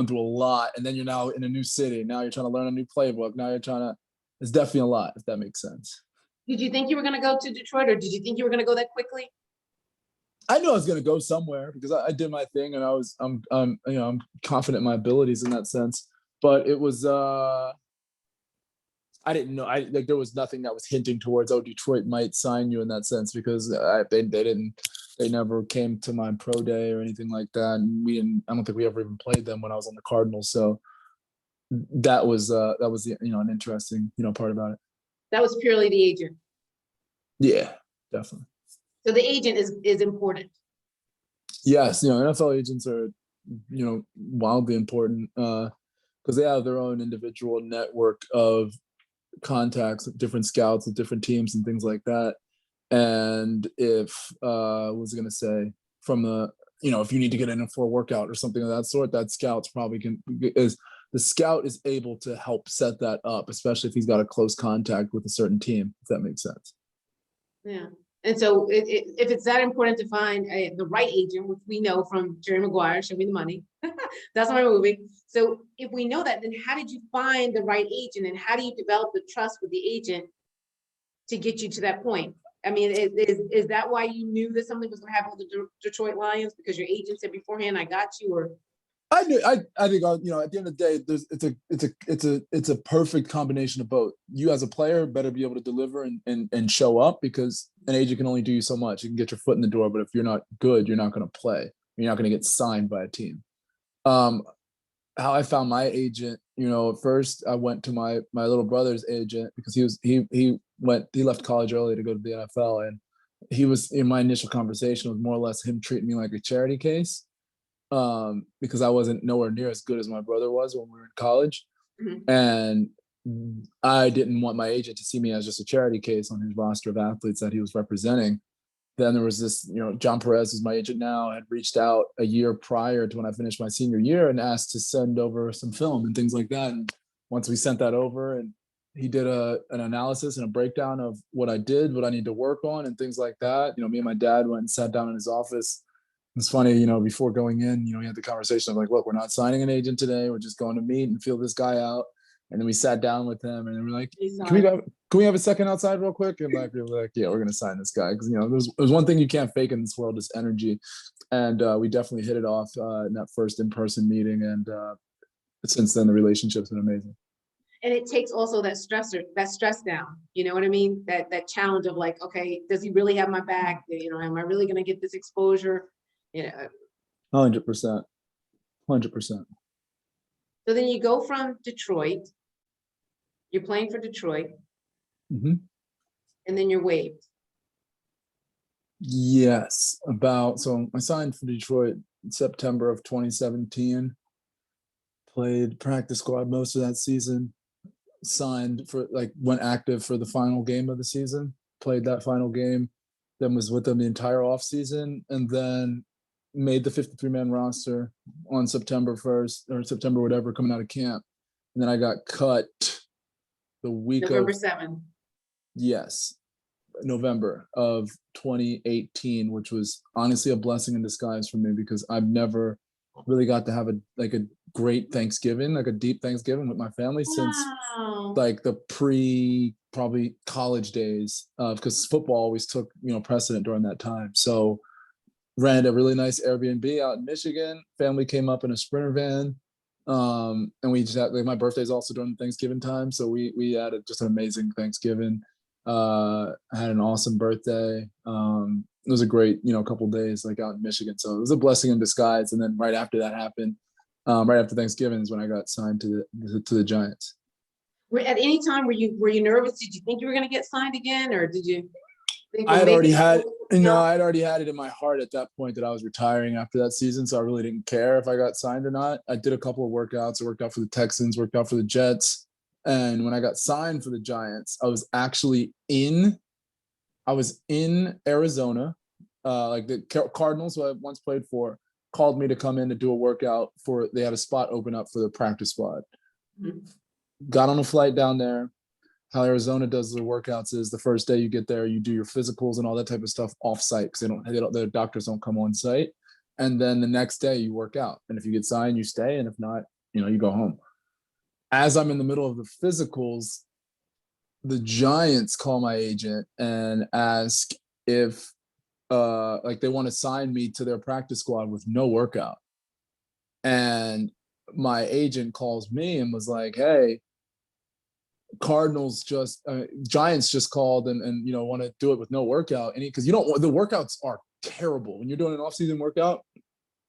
through a lot. And then you're now in a new city. Now you're trying to learn a new playbook. Now you're it's definitely a lot, if that makes sense. Did you think you were going to go to Detroit or did you think you were going to go that quickly? I knew I was going to go somewhere because I did my thing and I'm confident in my abilities in that sense. But it was, I didn't know. There was nothing that was hinting towards, Detroit might sign you in that sense because they never came to my pro day or anything like that. And I don't think we ever even played them when I was on the Cardinals. So that was an interesting, part about it. That was purely the agent. Yeah, definitely. So the agent is important. Yes. NFL agents are, wildly important because they have their own individual network of contacts with different scouts with different teams and things like that. And if if you need to get in for a workout or something of that sort, that scout's probably the scout is able to help set that up, especially if he's got a close contact with a certain team, if that makes sense. Yeah. And so if it's that important to find the right agent, which we know from Jerry Maguire, Show Me the Money, that's my movie. So if we know that, then how did you find the right agent and how do you develop the trust with the agent to get you to that point? I mean, is that why you knew that something was going to happen with the Detroit Lions because your agent said beforehand, I got you? Or I think at the end of the day, it's a perfect combination of both. You as a player better be able to deliver and show up because an agent can only do you so much. You can get your foot in the door, but if you're not good, you're not going to play. You're not going to get signed by a team. How I found my agent, at first I went to my little brother's agent because he left college early to go to the NFL, and he was in my initial conversation was more or less him treating me like a charity case. Because I wasn't nowhere near as good as my brother was when we were in college. Mm-hmm. And I didn't want my agent to see me as just a charity case on his roster of athletes that he was representing. Then there was this, John Perez, who's my agent now, had reached out a year prior to when I finished my senior year and asked to send over some film and things like that. And once we sent that over and he did an analysis and a breakdown of what I did, what I need to work on and things like that. Me and my dad went and sat down in his office It's funny, before going in, we had the conversation of like, look, we're not signing an agent today. We're just going to meet and feel this guy out. And then we sat down with him and we're like, can we have a second outside real quick? And like, we were like, yeah, we're going to sign this guy. Cause there's one thing you can't fake in this world is energy. And we definitely hit it off in that first in-person meeting. And since then, the relationship's been amazing. And it takes also that stress down. You know what I mean? That challenge of like, okay, does he really have my back? Am I really going to get this exposure? 100%. 100%. So then you go from Detroit, you're playing for Detroit, and then you're waived. Yes, so I signed for Detroit in September of 2017, played practice squad most of that season, signed for went active for the final game of the season, played that final game, then was with them the entire off season, and then made the 53-man roster on September 1st or September whatever, coming out of camp. And then I got cut the week November 7th. Yes, November of 2018, which was honestly a blessing in disguise for me because I've never really got to have a great Thanksgiving, like a deep Thanksgiving with my family since like the probably college days, because football always took precedent during that time. So rented a really nice Airbnb out in Michigan. Family came up in a Sprinter van. And we just had my birthday's also during Thanksgiving time. So we had just an amazing Thanksgiving. I had an awesome birthday. It was a great, couple days out in Michigan. So it was a blessing in disguise. And then right after that happened, right after Thanksgiving is when I got signed to the Giants. At any time were you nervous? Did you think you were going to get signed again, or did you think I'd already had it in my heart at that point that I was retiring after that season, so I really didn't care if I got signed or not. I did a couple of workouts. I worked out for the Texans, worked out for the Jets, and when I got signed for the Giants, I was actually in Arizona. The Cardinals, who I once played for, called me to come in to do a workout they had a spot open up for the practice squad. Mm-hmm. Got on a flight down there. How Arizona does the workouts is the first day you get there, you do your physicals and all that type of stuff off site because the doctors don't come on site. And then the next day you work out. And if you get signed, you stay. And if not, you go home. As I'm in the middle of the physicals, the Giants call my agent and ask if they want to sign me to their practice squad with no workout. And my agent calls me and was like, hey, Giants just called and want to do it with no workout. Because the workouts are terrible. When you're doing an off-season workout,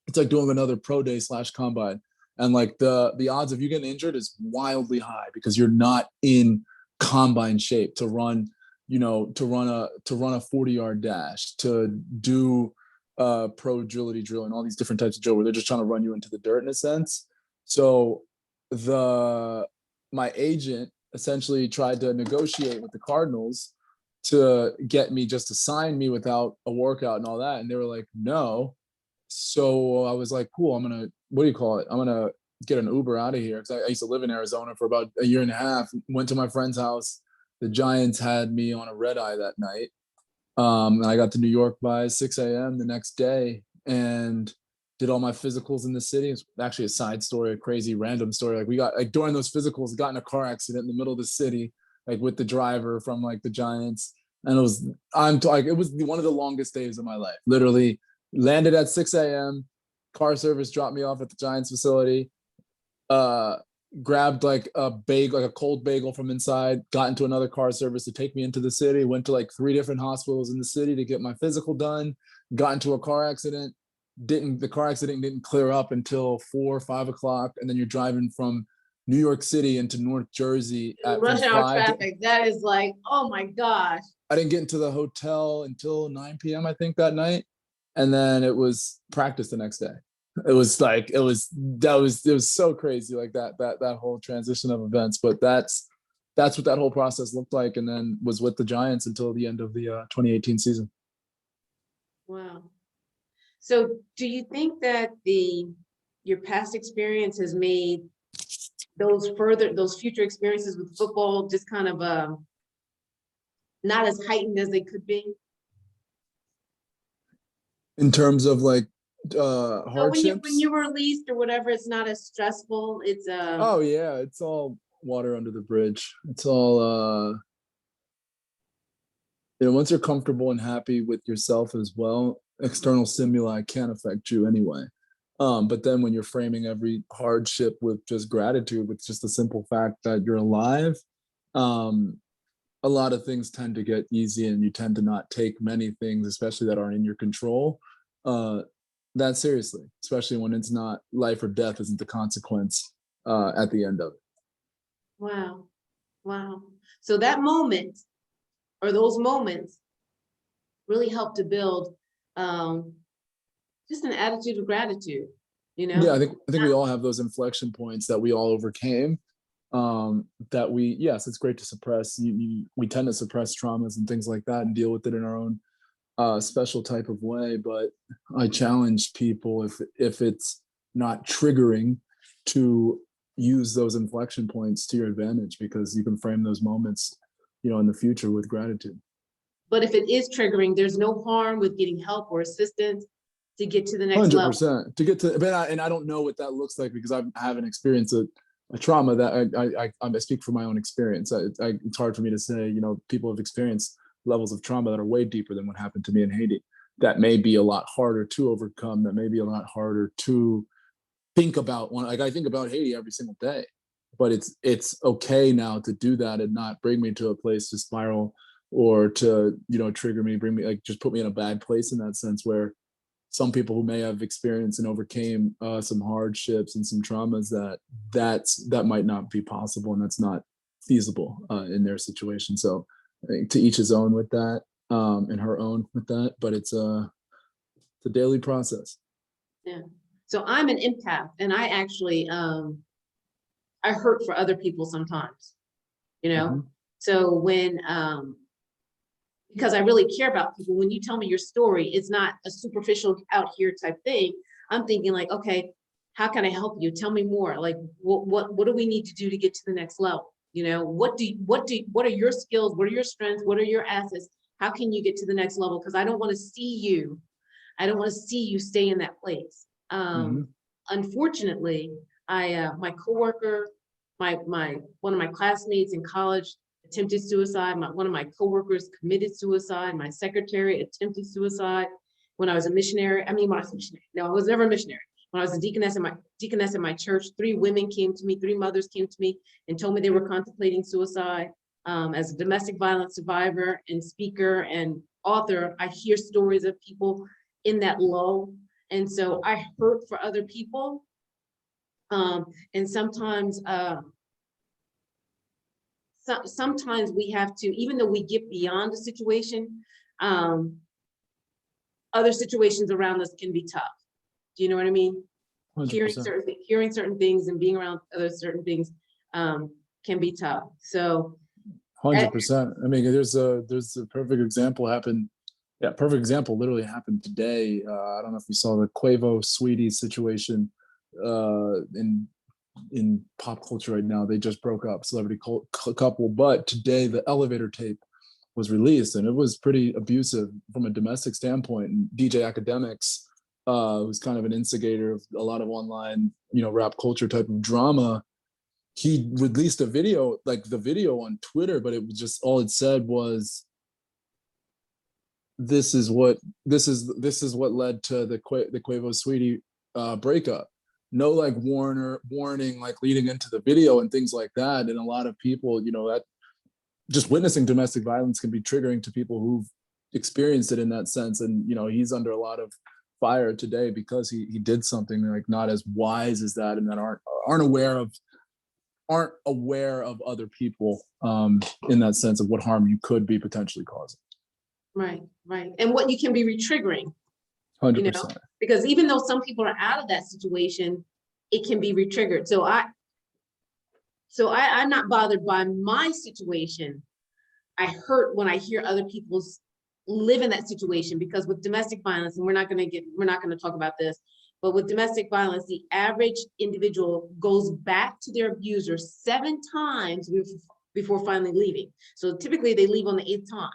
it's like doing another pro day / combine. And the odds of you getting injured is wildly high because you're not in combine shape to run a 40-yard dash, to do pro agility drill and all these different types of drill where they're just trying to run you into the dirt in a sense. So my agent essentially tried to negotiate with the Cardinals to get me just to sign me without a workout and all that. And they were like, no. So I was like, cool, I'm going to get an Uber out of here. Cause I used to live in Arizona for about a year and a half, went to my friend's house. The Giants had me on a red eye that night. And I got to New York by 6 a.m. the next day and did all my physicals in the city. It's actually a side story, a crazy random story. We got during those physicals, got in a car accident in the middle of the city, with the driver from the Giants. And it was one of the longest days of my life. Literally landed at 6 a.m. Car service dropped me off at the Giants facility. Grabbed a cold bagel from inside, got into another car service to take me into the city, went to 3 different hospitals in the city to get my physical done, got into a car accident. The car accident didn't clear up until 4 or 5 o'clock. And then you're driving from New York City into North Jersey at rush hour traffic. That is oh my gosh. I didn't get into the hotel until 9 p.m. I think that night. And then it was practice the next day. It was so crazy, that whole transition of events. But that's what that whole process looked like, and then was with the Giants until the end of the 2018 season. Wow. So do you think that your past experience has made those future experiences with football just kind of not as heightened as they could be? In terms of So hardships. when you were released or whatever, it's not as stressful. It's Oh yeah, it's all water under the bridge. It's all once you're comfortable and happy with yourself as well, external stimuli can't affect you anyway. But then when you're framing every hardship with just gratitude, with just the simple fact that you're alive, a lot of things tend to get easy, and you tend to not take many things, especially that aren't in your control, that seriously, especially when it's not life or death isn't the consequence at the end of it. wow, wow. So that moment or those moments really help to build just an attitude of gratitude, you know? Yeah, I think we all have those inflection points that we all overcame. That yes, it's great to suppress. We tend to suppress traumas and things like that and deal with it in our own special type of way. But I challenge people, if it's not triggering, to use those inflection points to your advantage, because you can frame those moments, in the future with gratitude. But if it is triggering, there's no harm with getting help or assistance to get to the next level. 100% to get to, and I don't know what that looks like, because I haven't experienced a trauma that I speak from my own experience. It's hard for me to say, people have experienced levels of trauma that are way deeper than what happened to me in Haiti. That may be a lot harder to overcome. That may be a lot harder to think about. I think about Haiti every single day, but it's okay now to do that and not bring me to a place to spiral, or to, trigger me, bring me, just put me in a bad place, in that sense, where some people who may have experienced and overcame some hardships and some traumas, that might not be possible, and that's not feasible in their situation. So I think to each his own with that, and her own with that, but it's a daily process. Yeah. So I'm an empath, and I actually I hurt for other people sometimes, Mm-hmm. So when because I really care about people, when you tell me your story, it's not a superficial out here type thing. I'm thinking like, okay, how can I help you? Tell me more. Like, what do we need to do to get to the next level? What are your skills? What are your strengths? What are your assets? How can you get to the next level? Because I don't want to see you stay in that place. Mm-hmm. Unfortunately, my coworker, one of my classmates in college attempted suicide. One of my coworkers committed suicide. My secretary attempted suicide. When I was a missionary, when I was a missionary. No, I was never a missionary. When I was a deaconess in my church, 3 women came to me, 3 mothers came to me and told me they were contemplating suicide. As a domestic violence survivor and speaker and author, I hear stories of people in that low. And so I hurt for other people. And sometimes, sometimes we have to, even though we get beyond the situation, other situations around us can be tough. Do you know what I mean? 100%. Hearing certain things and being around other certain things can be tough. So 100%. There's a perfect example happened. Yeah, perfect example literally happened today. I don't know if you saw the Quavo Sweetie situation in pop culture right now. They just broke up, celebrity couple, but today the elevator tape was released, and it was pretty abusive from a domestic standpoint. And DJ Academics, who's kind of an instigator of a lot of online, rap culture type of drama, he released a video, the video on Twitter, but it was just, all it said was, this is what led to the Quavo Sweetie breakup. No warning leading into the video and things like that. And a lot of people, that just witnessing domestic violence can be triggering to people who've experienced it in that sense. And he's under a lot of fire today because he did something not as wise as that, and that aren't aware of other people in that sense of what harm you could be potentially causing. Right. And what you can be re-triggering. 100%. Because even though some people are out of that situation, it can be re-triggered. So I'm not bothered by my situation. I hurt when I hear other people live in that situation, because with domestic violence, and we're not going to talk about this, but with domestic violence, the average individual goes back to their abuser 7 times before finally leaving. So typically they leave on the 8th time.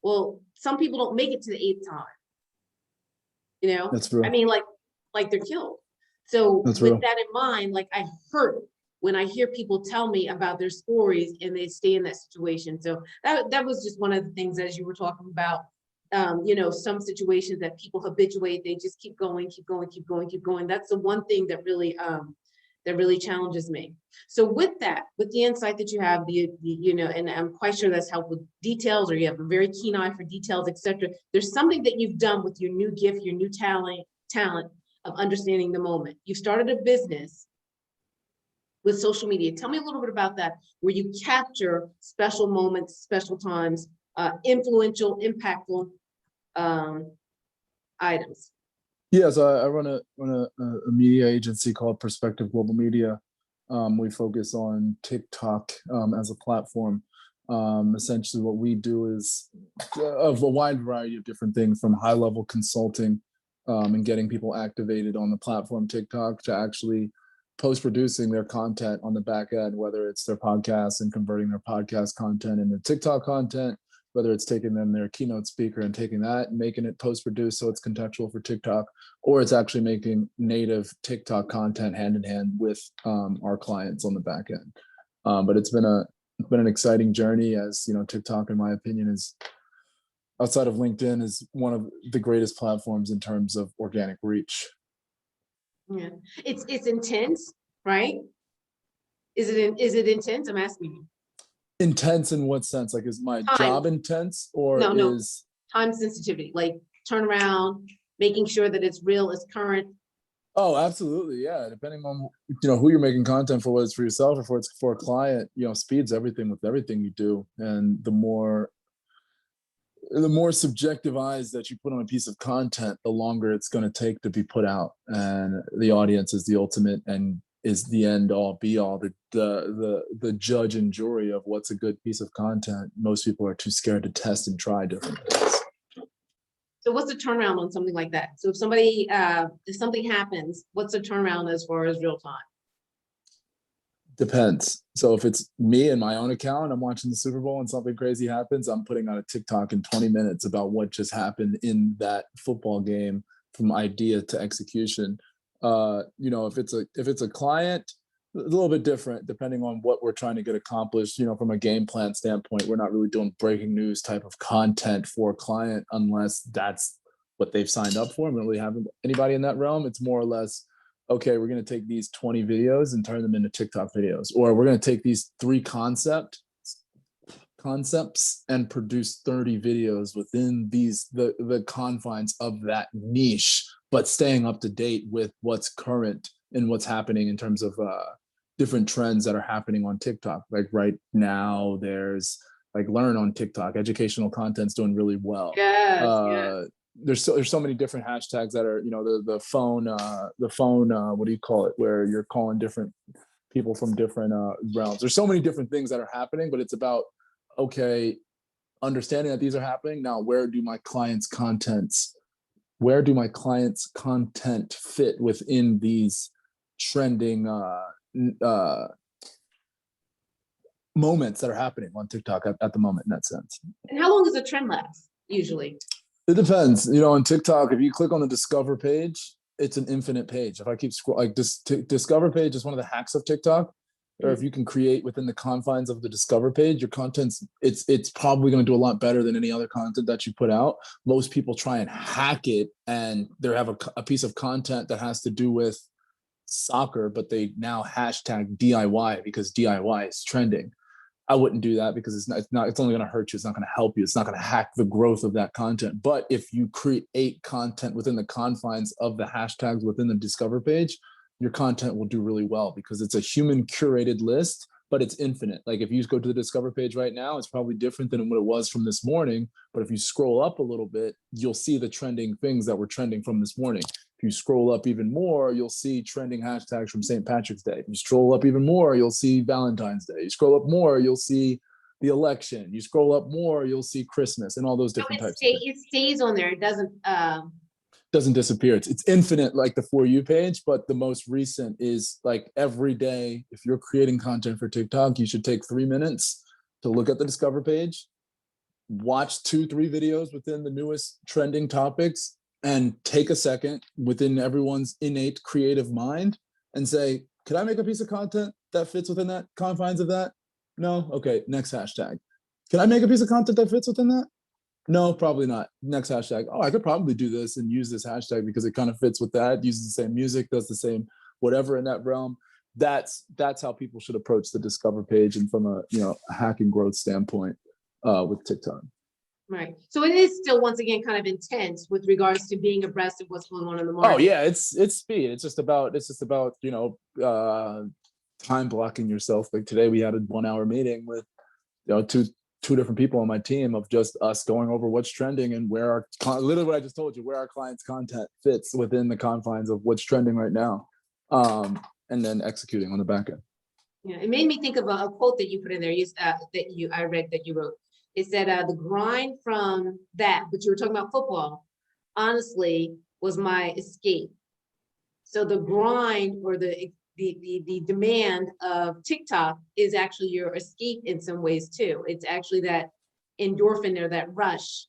Well, some people don't make it to the 8th time. That's true. like they're killed. So That's with real. that in mind, like I hurt when I hear people tell me about their stories and they stay in that situation. So that was just one of the things as you were talking about, you know, some situations that people habituate, they just keep going, keep going, keep going, keep going. That's the one thing that really challenges me. So with that, with the insight that you have, you know, and I'm quite sure that's helped with details, or you have a very keen eye for details, etc. There's something that you've done with your new gift, your new talent of understanding the moment. You started a business with social media. Tell me a little bit about that, where you capture special moments, special times, influential, impactful items. Yeah, so I run a media agency called Perspective Global Media. We focus on TikTok as a platform. Essentially, what we do is of a wide variety of different things, from high-level consulting and getting people activated on the platform TikTok, to actually post-producing their content on the back end, whether it's their podcast and converting their podcast content into TikTok content, whether it's taking them their keynote speaker and taking that and making it post-produced so it's contextual for TikTok, or it's actually making native TikTok content hand in hand with our clients on the back end. But it's been an exciting journey, as you know, TikTok, in my opinion, is, outside of LinkedIn, is one of the greatest platforms in terms of organic reach. Yeah, it's intense, right? Is it intense? I'm asking you. Intense in what sense? Like, is my job intense, or No, is time sensitivity, like turnaround, making sure that it's real, it's current. Oh, absolutely. Yeah. Depending on, you know, who you're making content for, whether it's for yourself or for it's for a client, you know, speed's everything with everything you do. And the more subjective eyes that you put on a piece of content, the longer it's going to take to be put out. And the audience is the ultimate and is the end all be all, the judge and jury of what's a good piece of content. Most people are too scared to test and try different things. So what's the turnaround on something like that? So if something happens, what's the turnaround as far as real time? Depends. So if it's me and my own account, I'm watching the Super Bowl and something crazy happens, I'm putting out a TikTok in 20 minutes about what just happened in that football game, from idea to execution. You know, if it's a client, a little bit different depending on what we're trying to get accomplished. You know, from a game plan standpoint, we're not really doing breaking news type of content for a client unless that's what they've signed up for. We don't really have anybody in that realm. It's more or less, okay, we're going to take these 20 videos and turn them into TikTok videos, or we're going to take these 3 concepts and produce 30 videos within the confines of that niche, but staying up to date with what's current and what's happening in terms of different trends that are happening on TikTok. Like right now, there's like Learn on TikTok, educational content's doing really well. Yes. There's so many different hashtags that are, you know, the phone what do you call it, where you're calling different people from different realms. There's so many different things that are happening, but it's about, okay, understanding that these are happening. Now, where do my clients' content fit within these trending moments that are happening on TikTok at the moment, in that sense? And how long does a trend last usually? It depends. You know, on TikTok, if you click on the Discover page, it's an infinite page. If I keep scrolling, like this Discover page is one of the hacks of TikTok. Or if you can create within the confines of the Discover page, your content's it's probably going to do a lot better than any other content that you put out. Most people try and hack it, and they have a piece of content that has to do with soccer, but they now hashtag DIY because DIY is trending. I wouldn't do that, because it's only going to hurt you. It's not going to help you. It's not going to hack the growth of that content. But if you create content within the confines of the hashtags within the Discover page, your content will do really well, because it's a human curated list, but it's infinite. Like if you go to the Discover page right now, it's probably different than what it was from this morning. But if you scroll up a little bit, you'll see the trending things that were trending from this morning. If you scroll up even more, you'll see trending hashtags from St. Patrick's Day. If you scroll up even more, you'll see Valentine's Day. You scroll up more, you'll see the election. You scroll up more, you'll see Christmas and all those different types of things. It stays on there. It doesn't disappear. It's infinite, like the For You page, but the most recent is like every day. If you're creating content for TikTok, you should take 3 minutes to look at the Discover page, watch 2-3 videos within the newest trending topics, and take a second within everyone's innate creative mind and say, could I make a piece of content that fits within that confines of that? No? Okay, next hashtag. Can I make a piece of content that fits within that? No, probably not. Next hashtag. Oh, I could probably do this and use this hashtag because it kind of fits with that, uses the same music, does the same whatever in that realm. That's how people should approach the Discover page, and from a hacking growth standpoint with TikTok. Right. So it is still, once again, kind of intense with regards to being abreast of what's going on in the market. Oh yeah, it's speed. It's just about time blocking yourself. Like today we had a 1 hour meeting with two different people on my team of just us going over what's trending and where our literally what I just told you, where our clients' content fits within the confines of what's trending right now, and then executing on the back end. Yeah, it made me think of a quote that you put in there. I read that you wrote. It said, the grind from that, but you were talking about football, honestly, was my escape. So the grind, or the demand of TikTok is actually your escape in some ways too. It's actually that endorphin or that rush,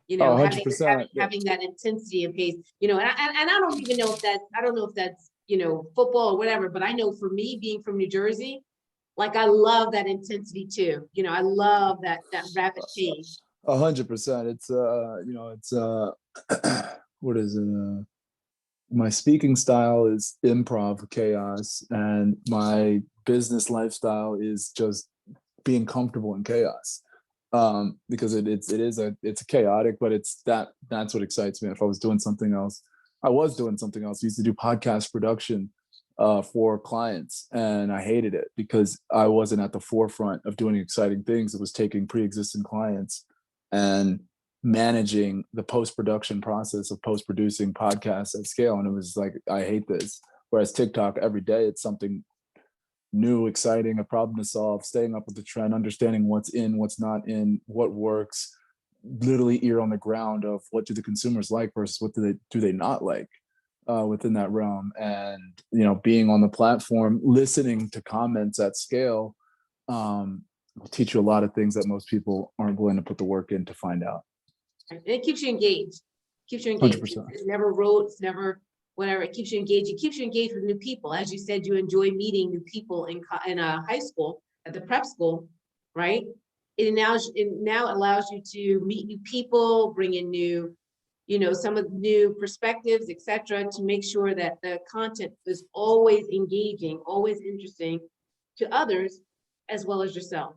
having that intensity and pace, and I don't even know if that's football or whatever, but I know for me, being from New Jersey, like I love that intensity too. I love that rapid pace. 100%. It's what is it? My speaking style is improv chaos, and my business lifestyle is just being comfortable in chaos. Because it's chaotic, but that's what excites me. If I was doing something else, I used to do podcast production for clients, and I hated it because I wasn't at the forefront of doing exciting things. It was taking pre-existing clients and managing the post-production process of post-producing podcasts at scale. And it was like, I hate this. Whereas TikTok, every day it's something new, exciting, a problem to solve, staying up with the trend, understanding what's in, what's not in, what works, literally ear on the ground of what do the consumers like versus what do they not like within that realm. And being on the platform, listening to comments at scale will teach you a lot of things that most people aren't willing to put the work in to find out. And it keeps you engaged. 100%. It's never rote, it's never whatever. It keeps you engaged. It keeps you engaged with new people. As you said, you enjoy meeting new people in high school, at the prep school, right? It now allows you to meet new people, bring in new, some of the new perspectives, etc., to make sure that the content is always engaging, always interesting to others as well as yourself,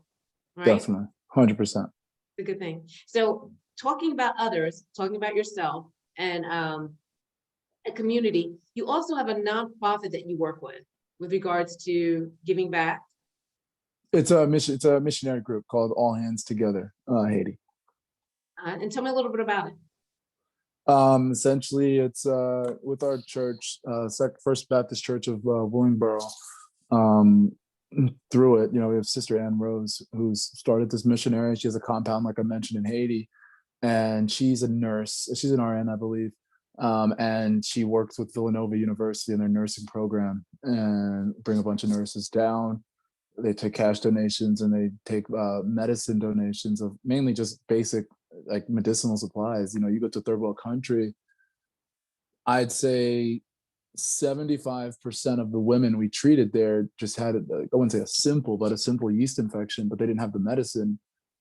right? Definitely, 100%. It's a good thing. So talking about others, talking about yourself and a community, you also have a nonprofit that you work with regards to giving back. It's a missionary group called All Hands Together, Haiti. And tell me a little bit about it. Essentially, it's with our church, First Baptist Church of Willingboro. Through it, we have Sister Ann Rose, who's started this missionary. She has a compound, like I mentioned, in Haiti, and she's a nurse. She's an RN, I believe, and she works with Villanova University in their nursing program and bring a bunch of nurses down. They take cash donations and they take medicine donations of mainly just basic like medicinal supplies. You go to third world country, I'd say 75% of the women we treated there just had, I wouldn't say a simple yeast infection, but they didn't have the medicine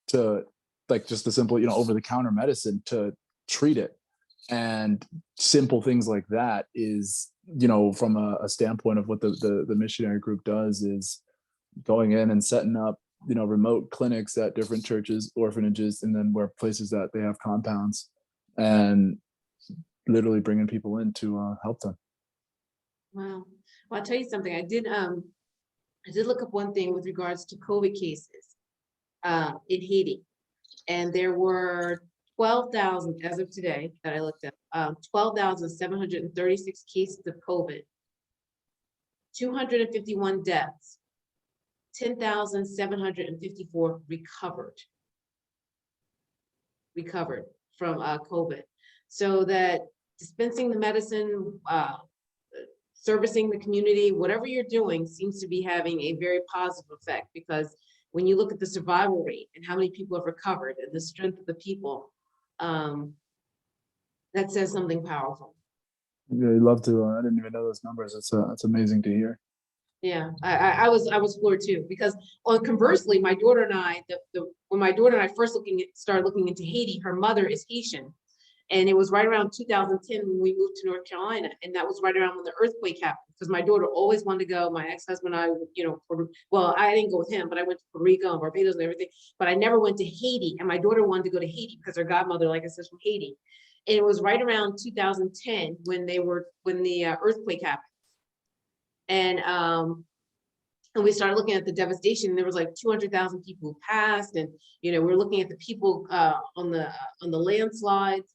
to, like, just the simple, over the counter medicine to treat it. And simple things like that is, from a standpoint of what the missionary group does, is going in and setting up, remote clinics at different churches, orphanages, and then where places that they have compounds, and literally bringing people in to help them. Wow. Well, I'll tell you something. I did look up one thing with regards to COVID cases in Haiti, and there were 12,000 as of today that I looked at, 12,736 cases of COVID, 251 deaths, 10,754 recovered from COVID. So that dispensing the medicine, servicing the community, whatever you're doing seems to be having a very positive effect, because when you look at the survival rate and how many people have recovered and the strength of the people, that says something powerful. Yeah, I'd love to. I didn't even know those numbers. That's amazing to hear. Yeah, I was floored too, because conversely, my daughter and I, when my daughter and I first started looking into Haiti, her mother is Haitian. And it was right around 2010 when we moved to North Carolina. And that was right around when the earthquake happened, because my daughter always wanted to go. My ex-husband and I, well, I didn't go with him, but I went to Puerto Rico and Barbados and everything, but I never went to Haiti. And my daughter wanted to go to Haiti because her godmother, like I said, is from Haiti. And it was right around 2010 when the earthquake happened. And we started looking at the devastation. There was like 200,000 people who passed, and we're looking at the people on the landslides.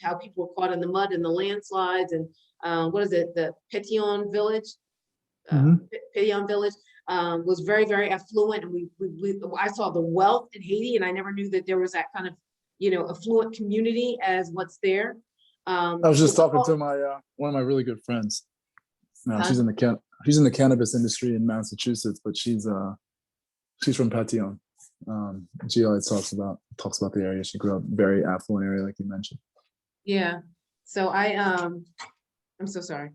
How people were caught in the mud and the landslides, and what is it? The Pétion village. Pétion village was very, very affluent, and I saw the wealth in Haiti, and I never knew that there was that kind of affluent community as what's there. I was just talking to my one of my really good friends. She's in the cannabis industry in Massachusetts, but she's from Pétion. She always talks about the area. She grew up very affluent area, like you mentioned. Yeah. So I'm so sorry.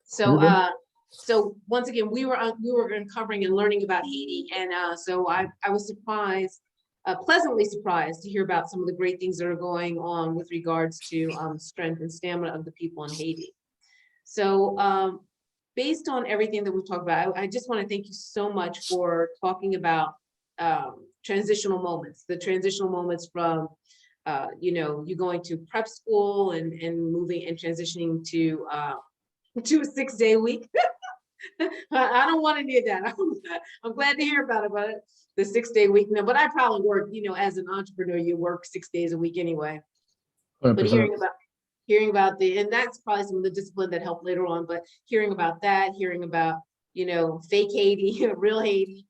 So once again, we were uncovering and learning about Haiti, and so I was pleasantly surprised to hear about some of the great things that are going on with regards to strength and stamina of the people in Haiti. So based on everything that we've talked about, I just want to thank you so much for talking about transitional moments, the transitional moments from, you going to prep school and moving and transitioning to a 6-day week. I don't want any of that. I'm glad to hear about it, but the 6-day week. No, but I probably work, as an entrepreneur, you work 6 days a week anyway. 100%. But hearing about and that's probably some of the discipline that helped later on, but hearing about that, hearing about, fake Haiti, real Haiti,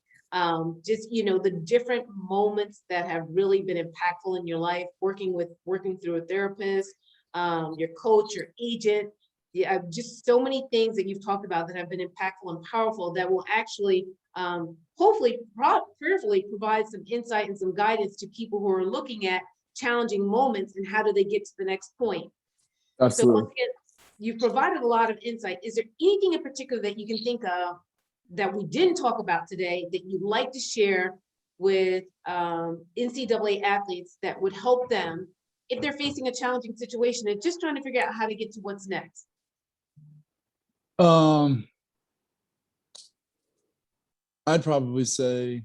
just, the different moments that have really been impactful in your life, working through a therapist, your coach, your agent, just so many things that you've talked about that have been impactful and powerful that will actually, hopefully, prayerfully provide some insight and some guidance to people who are looking at challenging moments and how do they get to the next point. Absolutely. So once again, you've provided a lot of insight. Is there anything in particular that you can think of that we didn't talk about today that you'd like to share with NCAA athletes that would help them if they're facing a challenging situation and just trying to figure out how to get to what's next? I'd probably say,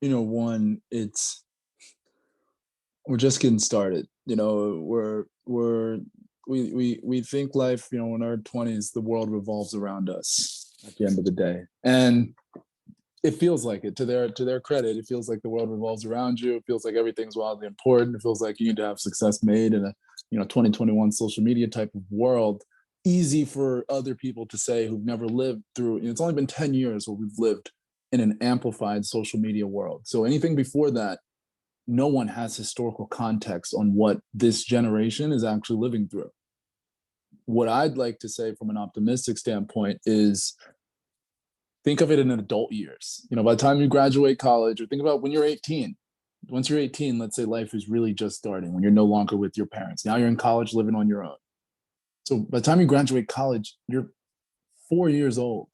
one, we're just getting started. We think life, in our 20s, the world revolves around us at the end of the day. And it feels like it. To their credit, it feels like the world revolves around you. It feels like everything's wildly important. It feels like you need to have success made in a 2021 social media type of world. Easy for other people to say who've never lived through. It's only been 10 years where we've lived in an amplified social media world. So anything before that, no one has historical context on what this generation is actually living through. What I'd like to say from an optimistic standpoint is think of it in adult years. By the time you graduate college, or think about when you're 18. Once you're 18, let's say life is really just starting, when you're no longer with your parents. Now you're in college living on your own. So by the time you graduate college, you're 4 years old,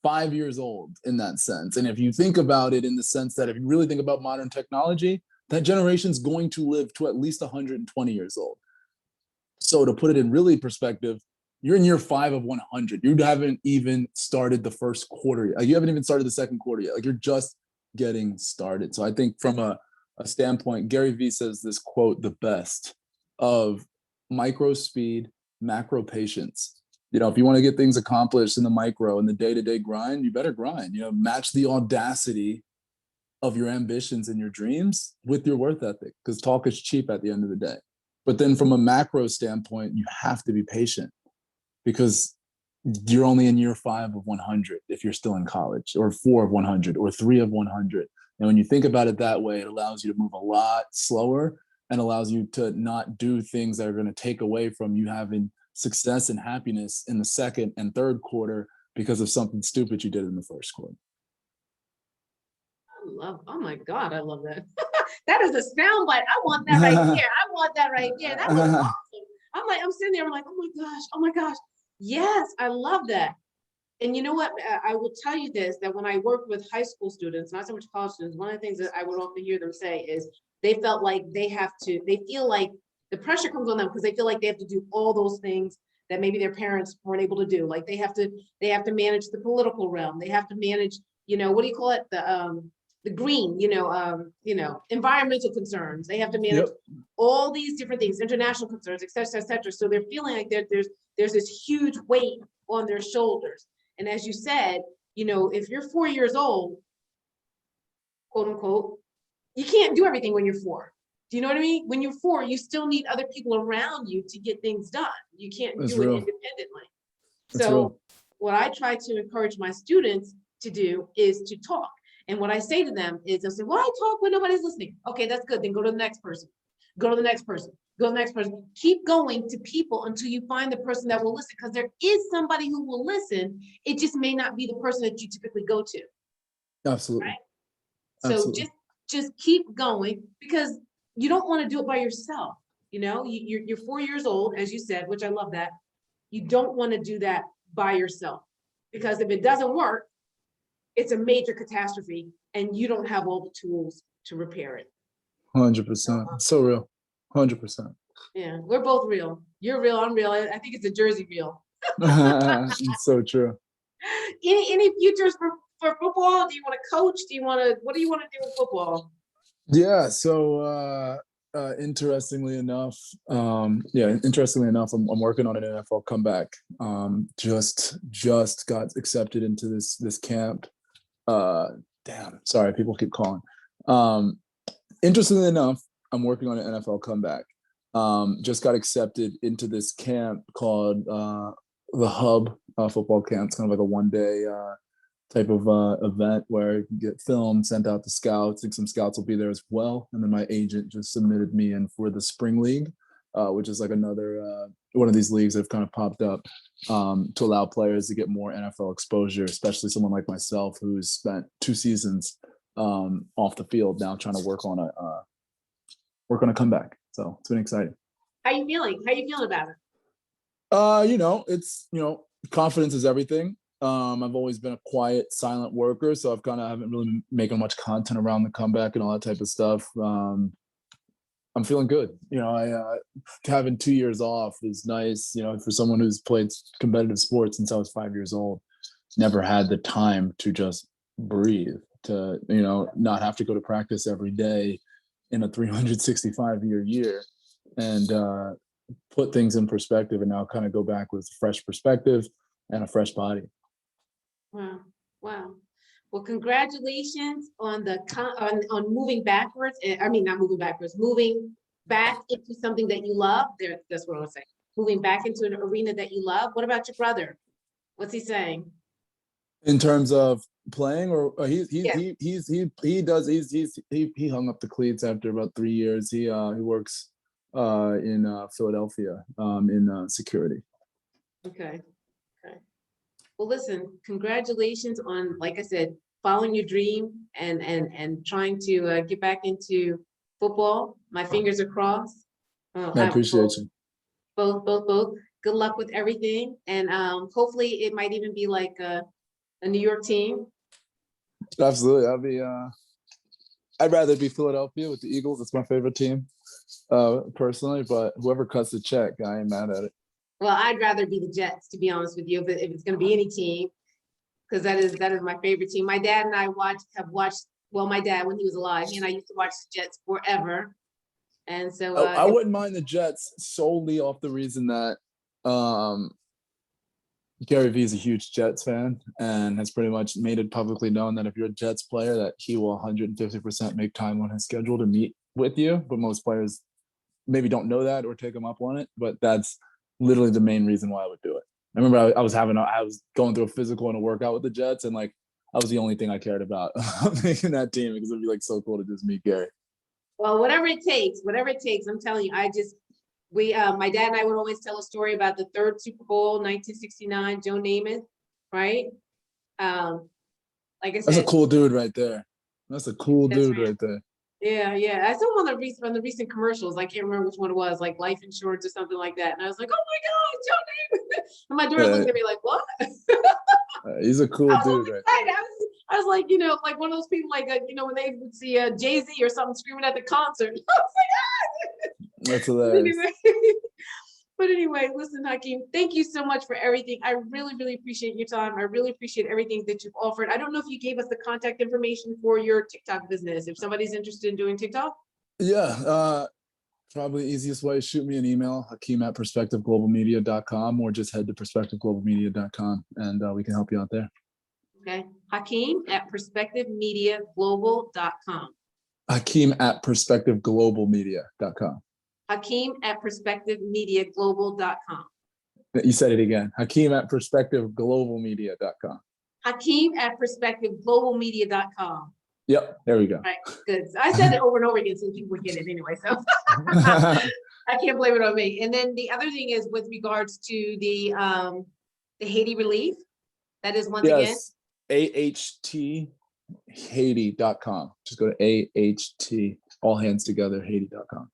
5 years old in that sense. And if you think about it in the sense that if you really think about modern technology, that generation's going to live to at least 120 years old. So to put it in really perspective, you're in year 5 of 100. You haven't even started the first quarter yet. You haven't even started the second quarter yet. You're just getting started. So I think from a standpoint, Gary Vee says this quote, the best, of micro speed, macro patience. If you want to get things accomplished in the micro and the day-to-day grind, you better grind. Match the audacity of your ambitions and your dreams with your work ethic, because talk is cheap at the end of the day. But then from a macro standpoint, you have to be patient, because you're only in year 5 of 100 if you're still in college, or 4 of 100, or 3 of 100. And when you think about it that way, it allows you to move a lot slower and allows you to not do things that are going to take away from you having success and happiness in the second and third quarter because of something stupid you did in the first quarter. Oh my God, I love that. That is a soundbite. I want that right there. I want that right there. That was awesome. I'm sitting there, I'm like, oh my gosh. Yes, I love that. And you know what? I will tell you this, that when I work with high school students, not so much college students, one of the things that I would often hear them say is they felt like they feel like the pressure comes on them because they feel like they have to do all those things that maybe their parents weren't able to do. Like they have to manage the political realm. They have to manage, what do you call it? The green, environmental concerns. They have to manage all these different things, international concerns, et cetera, et cetera. So they're feeling like there's this huge weight on their shoulders. And as you said, if you're 4 years old, quote unquote, you can't do everything when you're 4. Do you know what I mean? When you're 4, you still need other people around you to get things done. You can't do it independently. So what I try to encourage my students to do is to talk. And what I say to them is, they'll say, why talk when nobody's listening? Okay, that's good. Then go to the next person. Go to the next person. Go to the next person. Keep going to people until you find the person that will listen, because there is somebody who will listen. It just may not be the person that you typically go to. Absolutely. Right? So just keep going, because you don't want to do it by yourself. You're 4 years old, as you said, which I love that. You don't want to do that by yourself, because if it doesn't work, it's a major catastrophe and you don't have all the tools to repair it. 100%. So real. 100%. Yeah, we're both real. You're real, I'm real. I think it's a Jersey real. It's so true. Any futures for football? Do you want to coach? What do you want to do with football? Yeah, so interestingly enough, I'm working on an NFL comeback. Just got accepted into this camp. Sorry, people keep calling. Interestingly enough, I'm working on an NFL comeback. Just got accepted into this camp called the Hub football camp. It's kind of like a one-day type of event where you can get filmed, sent out to scouts. I think some scouts will be there as well. And then my agent just submitted me in for the Spring League, which is like another one of these leagues that have kind of popped up to allow players to get more NFL exposure, especially someone like myself who's spent 2 seasons off the field now trying to work on a comeback. So it's been exciting. How you feeling about it? It's confidence is everything. I've always been a quiet, silent worker, so haven't really been making much content around the comeback and all that type of stuff. I'm feeling good. Having 2 years off is nice. For someone who's played competitive sports since I was 5 years old, never had the time to just breathe, to not have to go to practice every day in a 365-year year, and put things in perspective, and now kind of go back with fresh perspective and a fresh body. Wow. Well, congratulations on on moving backwards. I mean, not moving backwards, moving back into something that you love. That's what I was saying. Moving back into an arena that you love. What about your brother? What's he saying? In terms of playing, or he hung up the cleats after about 3 years. He works in Philadelphia in security. Okay. Well, listen, congratulations on, like I said, following your dream and trying to get back into football. My fingers are crossed. I appreciate you. Both. Good luck with everything, and hopefully it might even be like a New York team. Absolutely, I'd rather be Philadelphia with the Eagles. It's my favorite team, personally. But whoever cuts the check, I ain't mad at it. Well, I'd rather be the Jets, to be honest with you, if it's going to be any team, because that is my favorite team. My dad and I have watched. Well, my dad, when he was alive, he and I used to watch the Jets forever. And so I wouldn't mind the Jets solely off the reason that Gary Vee is a huge Jets fan and has pretty much made it publicly known that if you're a Jets player, that he will 150% make time on his schedule to meet with you. But most players maybe don't know that or take him up on it. But that's literally the main reason why I would do it. I remember I was going through a physical and a workout with the Jets, and like that was the only thing I cared about making that team, because it'd be like so cool to just meet Gary. Well, whatever it takes, I'm telling you, my dad and I would always tell a story about the 3rd Super Bowl, 1969, Joe Namath, right? Like I said, that's a cool dude right there. That's a cool dude right there. Yeah, yeah. I saw one of the recent commercials. I can't remember which one it was, like life insurance or something like that. And I was like, oh my God, it's your name. And my daughter looked at me like, what? He's a cool dude, right? I was like, like one of those people, like, when they would see Jay-Z or something screaming at the concert. I was like, ah! That's hilarious. But anyway, listen, Hakeem, thank you so much for everything. I really, really appreciate your time. I really appreciate everything that you've offered. I don't know if you gave us the contact information for your TikTok business, if somebody's interested in doing TikTok. Yeah, probably easiest way, shoot me an email, hakeem@perspectiveglobalmedia.com, or just head to perspectiveglobalmedia.com and we can help you out there. Okay, Hakeem@perspectivemediaglobal.com. Hakeem@perspectiveglobalmedia.com. Hakeem@perspectivemediaglobal.com. You said it again. Hakeem@perspectiveglobalmedia.com. Hakeem@perspectiveglobalmedia.com. Yep, there we go. Right, good. So I said it over and over again so people would get it anyway. So I can't blame it on me. And then the other thing is with regards to the Haiti relief. That is once again. AHTHaiti.com. Just go to AHT, all hands together, Haiti.com.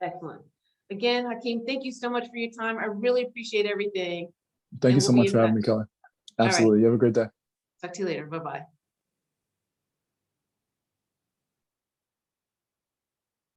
Excellent. Again, Hakeem, thank you so much for your time. I really appreciate everything. Thank you so much for having me, Kelly. Absolutely. You have a great day. Talk to you later. Bye-bye.